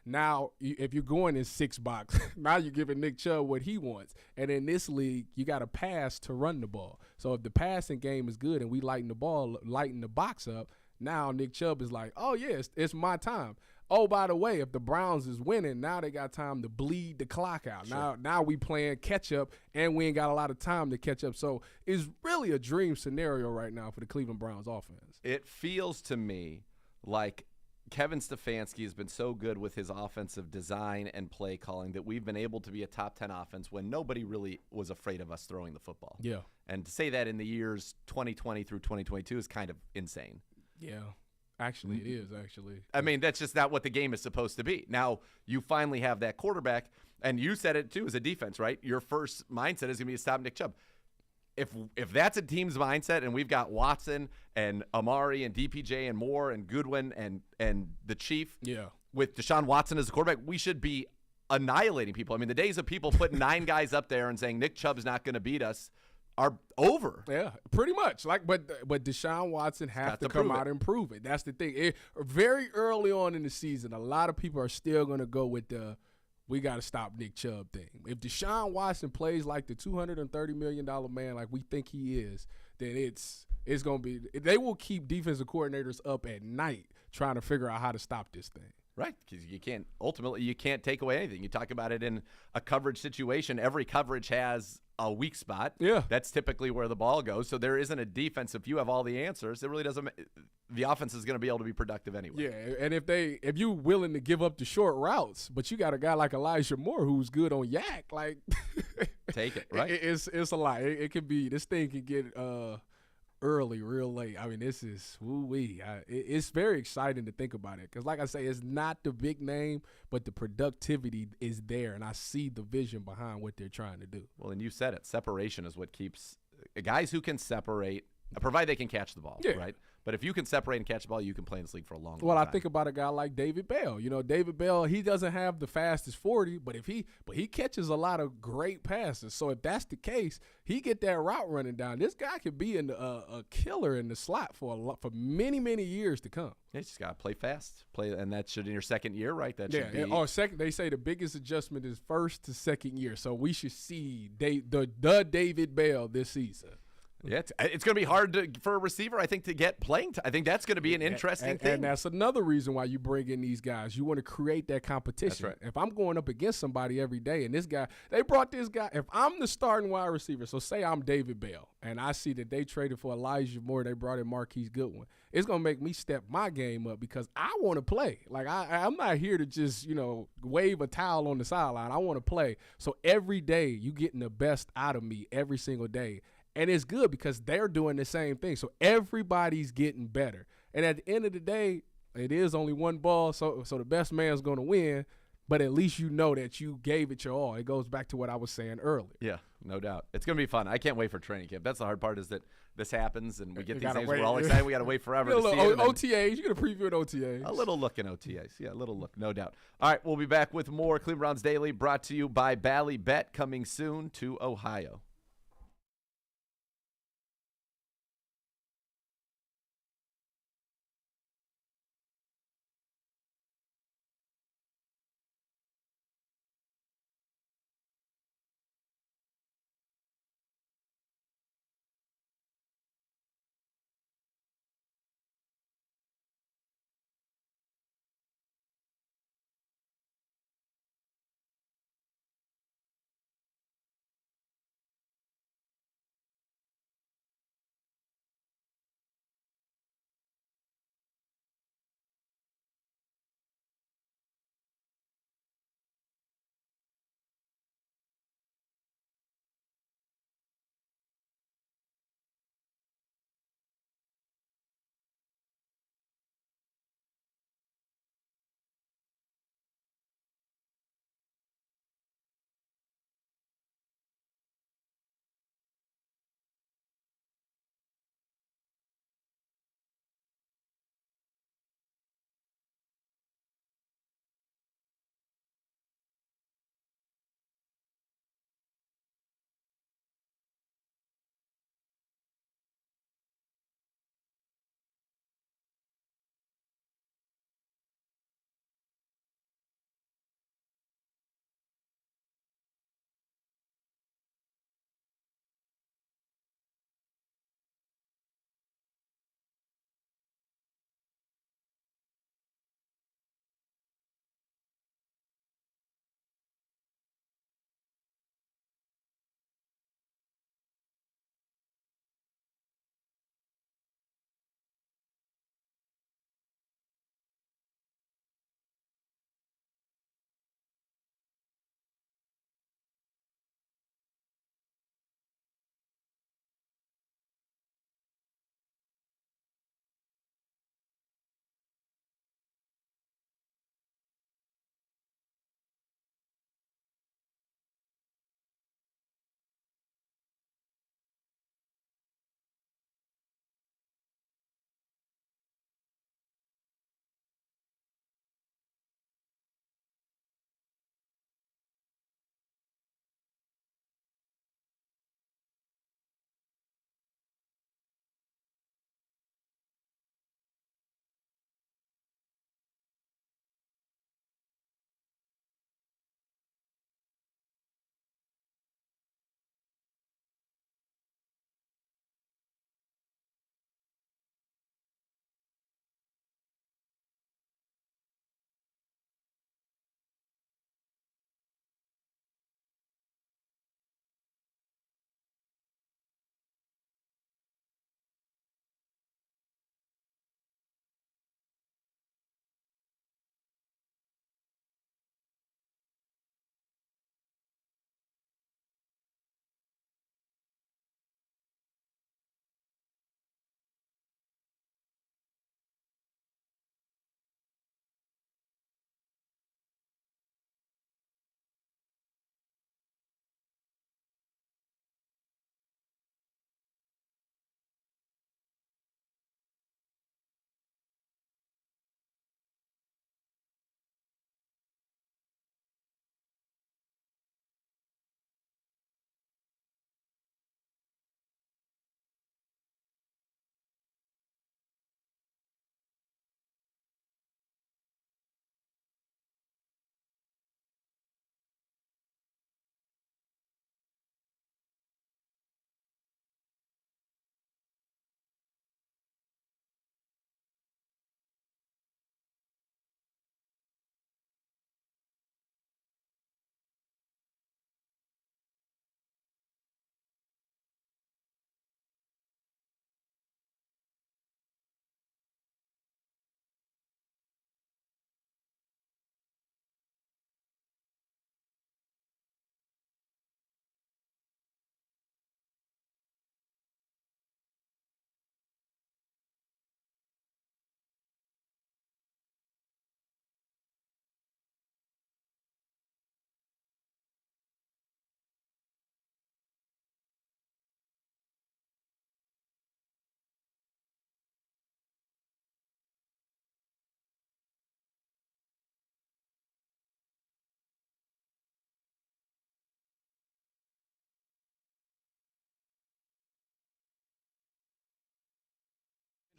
Now if you're going in 6 box, now you're giving Nick Chubb what he wants, and in this league you got to pass to run the ball. So if the passing game is good and we lighten the box up, now Nick Chubb is like, oh yeah, it's my time. Oh, by the way, if the Browns is winning, now they got time to bleed the clock out. Sure. Now we playing catch up, and we ain't got a lot of time to catch up. So it's really a dream scenario right now for the Cleveland Browns offense. It feels to me like Kevin Stefanski has been so good with his offensive design and play calling that we've been able to be a top 10 offense when nobody really was afraid of us throwing the football. Yeah. And to say that in the years 2020 through 2022 is kind of insane. Yeah. Actually, it is actually. I mean, that's just not what the game is supposed to be. Now, you finally have that quarterback, and you said it too as a defense, right? Your first mindset is going to be to stop Nick Chubb. If that's a team's mindset, and we've got Watson and Amari and DPJ and Moore and Goodwin and the Chief, with Deshaun Watson as the quarterback, we should be annihilating people. I mean, the days of people putting 9 guys up there and saying Nick Chubb's not going to beat us are over. Yeah, pretty much. But Deshaun Watson has to come out and prove it. That's the thing. Very early on in the season, a lot of people are still going to go with the we got to stop Nick Chubb thing. If Deshaun Watson plays like the $230 million man like we think he is, then it's going to be – they will keep defensive coordinators up at night trying to figure out how to stop this thing. Right, because you can't take away anything. You talk about it in a coverage situation. Every coverage has a weak spot. Yeah. That's typically where the ball goes. So there isn't a defense. If you have all the answers, it really doesn't – the offense is going to be able to be productive anyway. Yeah, and if you're willing to give up the short routes, but you got a guy like Elijah Moore who's good on yak, like – take it, right? It's a lot. It can be – this thing can get early, real late. I mean, this is woo-wee. It's very exciting to think about it because, like I say, it's not the big name, but the productivity is there, and I see the vision behind what they're trying to do. Well, and you said it. Separation is what keeps guys who can separate, provided they can catch the ball, right? But if you can separate and catch the ball, you can play in this league for a long time. Well, I think about a guy like David Bell. You know, David Bell, he doesn't have the fastest 40, but he catches a lot of great passes. So if that's the case, he get that route running down. This guy could be a killer in the slot for many, many years to come. Yeah, you just got to play fast. And that should in your second year, right? That should be. Or second, they say the biggest adjustment is first to second year. So we should see the David Bell this season. Yeah, it's going to be hard for a receiver, I think, to get playing time. I think that's going to be an interesting thing. And that's another reason why you bring in these guys. You want to create that competition. That's right. If I'm going up against somebody every day, and this guy, they brought this guy, if I'm the starting wide receiver, so say I'm David Bell, and I see that they traded for Elijah Moore, they brought in Marquise Goodwin, it's going to make me step my game up because I want to play. Like, I'm not here to just, wave a towel on the sideline. I want to play. So every day, you getting the best out of me every single day. And it's good because they're doing the same thing. So everybody's getting better. And at the end of the day, it is only one ball, so the best man's going to win. But at least you know that you gave it your all. It goes back to what I was saying earlier. Yeah, no doubt. It's going to be fun. I can't wait for training camp. That's the hard part is that this happens and we get these things. We're all excited. We got to wait forever to see it. OTAs. You're going to preview at OTAs. A little look in OTAs. Yeah, a little look, no doubt. All right, we'll be back with more Cleveland Browns Daily brought to you by Bally Bet coming soon to Ohio.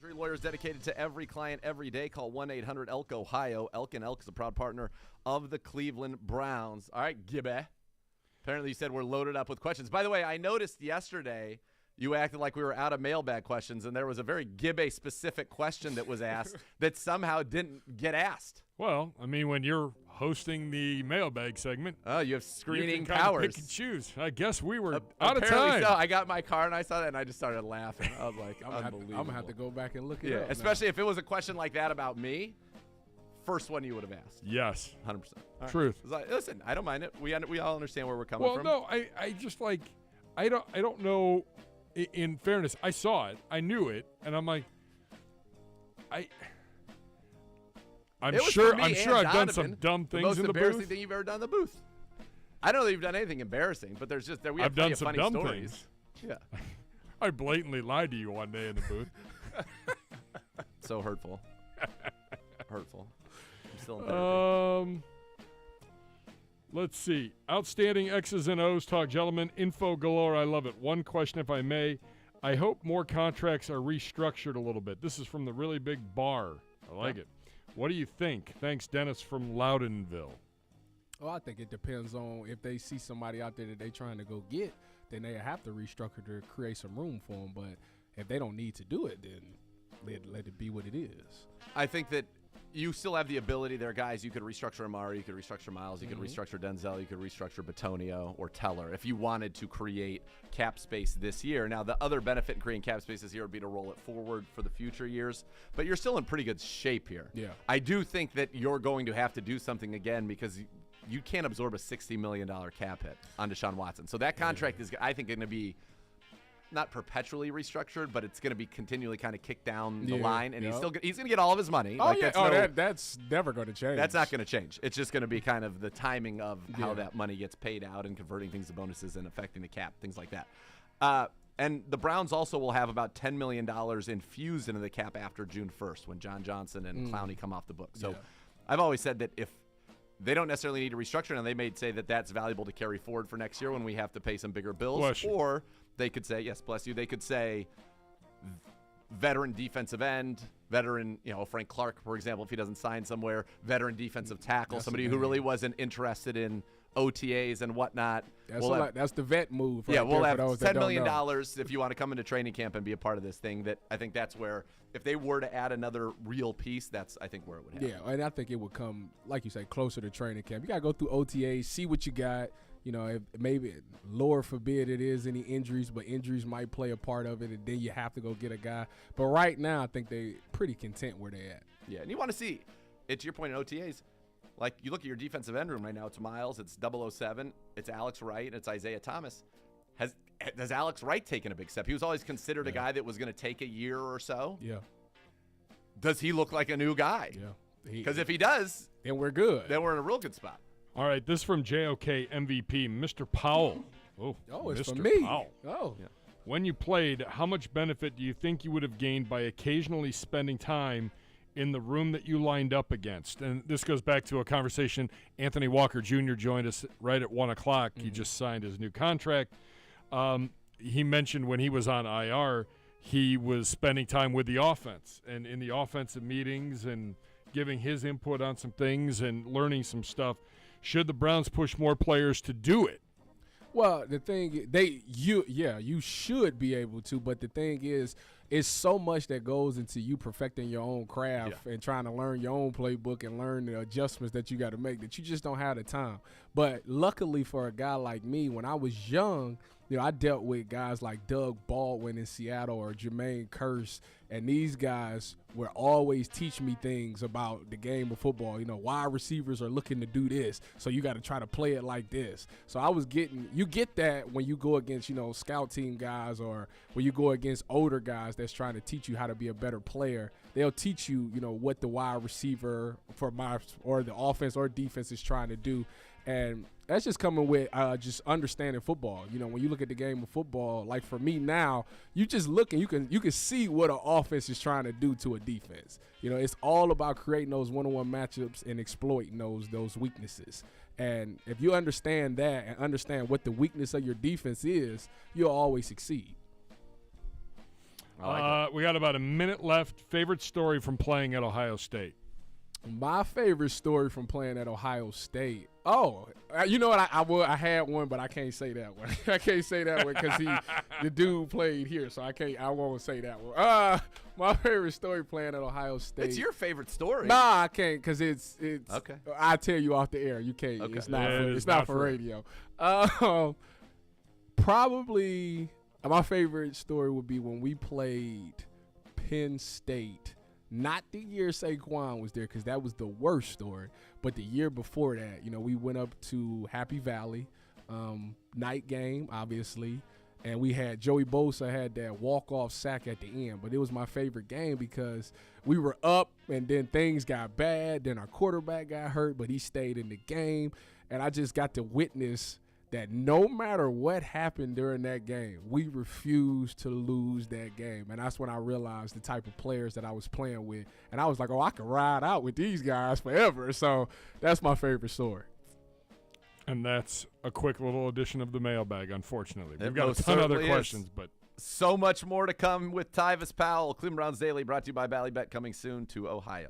Injury lawyers dedicated to every client every day. Call 1-800-ELK-OHIO. Elk & Elk is a proud partner of the Cleveland Browns. All right, Gibby. Apparently you said we're loaded up with questions. By the way, I noticed yesterday you acted like we were out of mailbag questions, and there was a very Gibby-specific question that was asked that somehow didn't get asked. Well, I mean, when you're hosting the mailbag segment, Oh, you have screening you can kind of powers. pick and choose. I guess we were out of Apparently time. so. I got my car, and I saw that, and I just started laughing. I was like, I'm unbelievable. going to have to go back and look it Yeah, up. especially if it was a question like that about me, first one you would have asked. Yes. 100%. All right. Truth. It's like, listen, I don't mind it. We all understand where we're coming Well, from. no, I just like I don't know. In fairness, I saw it, I knew it, and I'm like, I'm It was sure for me I'm and sure I've done Donovan, some dumb the things most in the embarrassing booth. thing you've ever done in the booth. I don't know that you've done anything embarrassing, but there's just we have I've plenty done of some funny dumb stories. things. Yeah. I blatantly lied to you one day in the booth. So hurtful. Hurtful. I'm still in therapy. Let's see. Outstanding X's and O's talk, gentlemen. Info galore. I love it. One question, if I may. I hope more contracts are restructured a little bit. This is from the really big bar. I like it. What do you think? Thanks, Dennis from Loudonville. Well, I think it depends on if they see somebody out there that they're trying to go get, then they have to restructure to create some room for them. But if they don't need to do it, then let it be what it is. I think that you still have the ability there, guys. You could restructure Amari, you could restructure Miles, you could restructure Denzel, you could restructure Batonio or Teller if you wanted to create cap space this year. Now, the other benefit in creating cap space this year would be to roll it forward for the future years, but you're still in pretty good shape here. Yeah. I do think that you're going to have to do something again because you can't absorb a $60 million cap hit on Deshaun Watson. So that contract is, I think, going to be not perpetually restructured, but it's going to be continually kind of kicked down the line, and he's going to get all of his money. Oh, yeah. That's That's never going to change. That's not going to change. It's just going to be kind of the timing of how that money gets paid out and converting things to bonuses and affecting the cap, things like that. And the Browns also will have about $10 million infused into the cap after June 1st when John Johnson and Clowney come off the book. So I've always said that if they don't necessarily need to restructure, and they may say that that's valuable to carry forward for next year when we have to pay some bigger bills. Bless you. Or they could say, yes, bless you, they could say veteran defensive end, veteran, Frank Clark, for example, if he doesn't sign somewhere, veteran defensive tackle, That's somebody the who name. really wasn't interested in OTAs and whatnot. That's the vet move. Yeah, Right we'll there have for those that $10 million don't know. if you want to come into training camp and be a part of this thing. That I think that's where, if they were to add another real piece, that's I think where it would happen. Yeah, and I think it would come, like you say, closer to training camp. You got to go through OTAs, see what you got. If maybe, Lord forbid it is any injuries, but injuries might play a part of it, and then you have to go get a guy. But right now, I think they're pretty content where they're at. Yeah, and you want to see, to your point in OTAs, like you look at your defensive end room right now, it's Miles, it's 007, it's Alex Wright, and it's Isaiah Thomas. Has Alex Wright taken a big step? He was always considered a guy that was going to take a year or so. Yeah. Does he look like a new guy? Yeah. Because if he does, then we're good. then we're in a real good spot. All right, this from JOK MVP, Mr. Powell. Oh, it's Mr. for me. Powell. Oh. Yeah. When you played, how much benefit do you think you would have gained by occasionally spending time in the room that you lined up against? And this goes back to a conversation. Anthony Walker Jr. joined us right at 1 o'clock. He just signed his new contract. He mentioned when he was on IR, he was spending time with the offense and in the offensive meetings and giving his input on some things and learning some stuff. Should the Browns push more players to do it? Well, the thing you should be able to, but the thing is, it's so much that goes into you perfecting your own craft and trying to learn your own playbook and learn the adjustments that you got to make that you just don't have the time. But luckily for a guy like me, when I was young, I dealt with guys like Doug Baldwin in Seattle or Jermaine Kearse, and these guys would always teach me things about the game of football. Wide receivers are looking to do this, so you got to try to play it like this. So I was you get that when you go against, scout team guys or when you go against older guys that's trying to teach you how to be a better player. They'll teach you, what the wide receiver or the offense or defense is trying to do. And that's just coming with just understanding football. When you look at the game of football, like for me now, you just look and you can see what an offense is trying to do to a defense. It's all about creating those one-on-one matchups and exploiting those weaknesses. And if you understand that and understand what the weakness of your defense is, you'll always succeed. I like We got about a minute left. Favorite story from playing at Ohio State? My favorite story from playing at Ohio State. Oh, you know what? I had one, but I can't say that one. I can't say that one because the dude played here, so I won't say that one. My favorite story playing at Ohio State. It's your favorite story. Nah, I can't because it's okay. I tell you off the air. You can't. Okay. It's not. Yeah, It's not for radio. Probably my favorite story would be when we played Penn State. Not the year Saquon was there because that was the worst story. But the year before that, we went up to Happy Valley, night game, obviously. And we had Joey Bosa had that walk-off sack at the end. But it was my favorite game because we were up and then things got bad. Then our quarterback got hurt, but he stayed in the game. And I just got to witness that no matter what happened during that game, we refused to lose that game. And that's when I realized the type of players that I was playing with. And I was like, I could ride out with these guys forever. So that's my favorite story. And that's a quick little addition of the mailbag, unfortunately. We've It got a most ton of other certainly is. questions, but So much more to come with Tyvis Powell. Cleveland Browns Daily brought to you by Ballybet, coming soon to Ohio.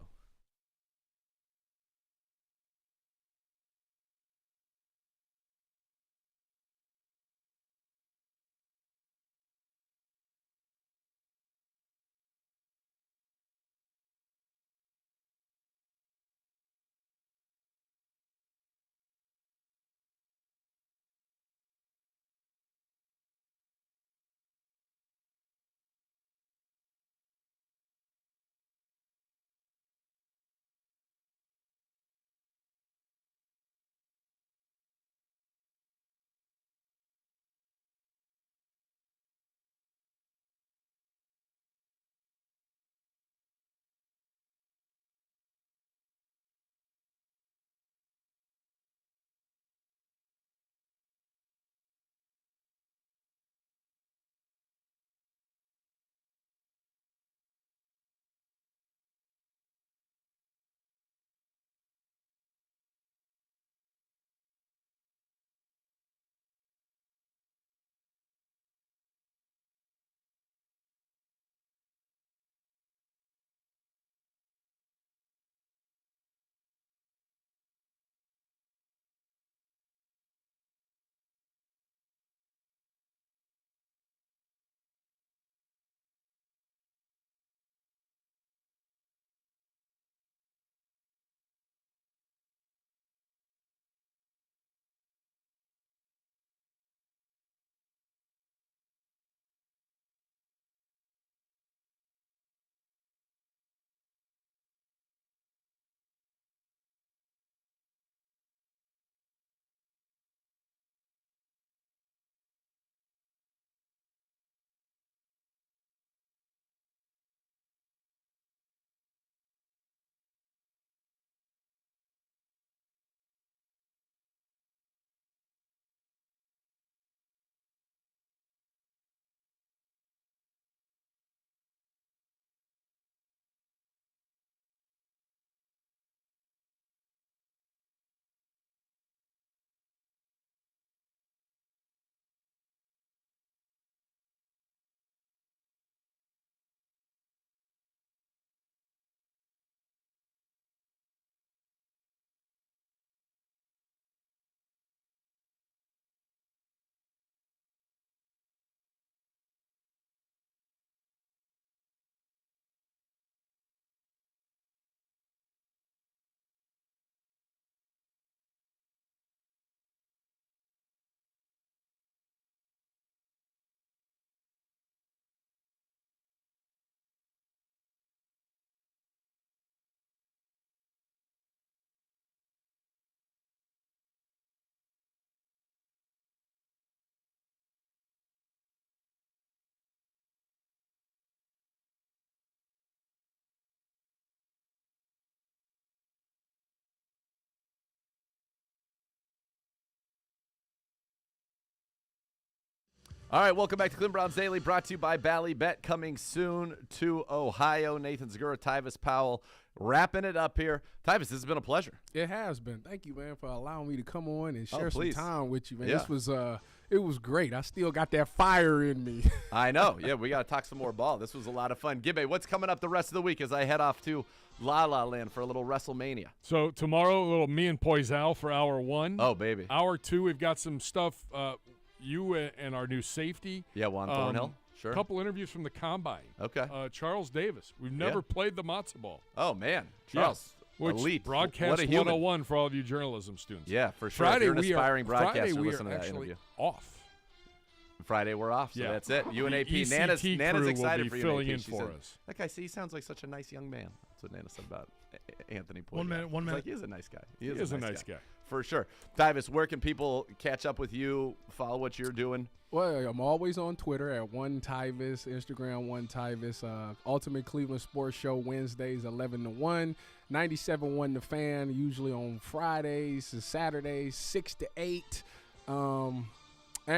All right, welcome back to Cleveland Browns Daily, brought to you by Ballybet, coming soon to Ohio. Nathan Zegura, Tyvis Powell, wrapping it up here. Tyvis, this has been a pleasure. It has been. Thank you, man, for allowing me to come on and share some please. time with you, man. Yeah. This was It was great. I still got that fire in me. I know. Yeah, we got to talk some more ball. This was a lot of fun. Gibbe, what's coming up the rest of the week as I head off to La La Land for a little WrestleMania? So tomorrow, a little me and Poizal for hour 1. Oh, baby. Hour 2, we've got some stuff. You and our new safety. Yeah, Juan Thornhill. Sure. A couple interviews from the Combine. Okay. Charles Davis. We've never played the matzo ball. Oh, man. Charles. Which Elite. Broadcast What a human. 101 for all of you journalism students. Yeah, for sure. Friday, if you're an we aspiring are, broadcaster, Friday we listen are to that actually interview. off. Friday, we're off, so Yeah. that's it. You and The AP. ECT Nana's crew excited will for be you. filling AP. in She for said, us. that guy, he sounds like such a nice young man. That's what Nana said about Anthony Poizal. 1 minute. It's like, he is a nice guy. He is a nice guy. For sure. Tyvis, where can people catch up with you, follow what you're doing? Well, I'm always on Twitter at 1Tyvis, Instagram 1Tyvis, Ultimate Cleveland Sports Show Wednesdays 11 to 1, 97.1 The Fan, usually on Fridays and Saturdays 6 to 8. And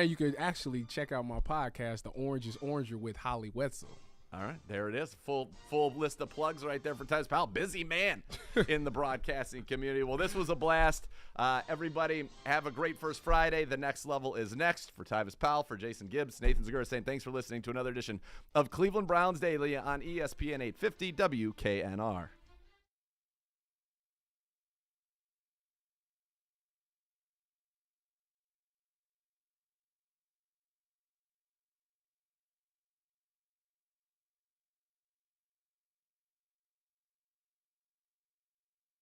you can actually check out my podcast, The Orange is Oranger with Holly Wetzel. All right, there it is. Full list of plugs right there for Tyvis Powell. Busy man in the broadcasting community. Well, this was a blast. Everybody have a great first Friday. The next level is next. For Tyvis Powell, for Jason Gibbs, Nathan Zagura saying thanks for listening to another edition of Cleveland Browns Daily on ESPN 850 WKNR.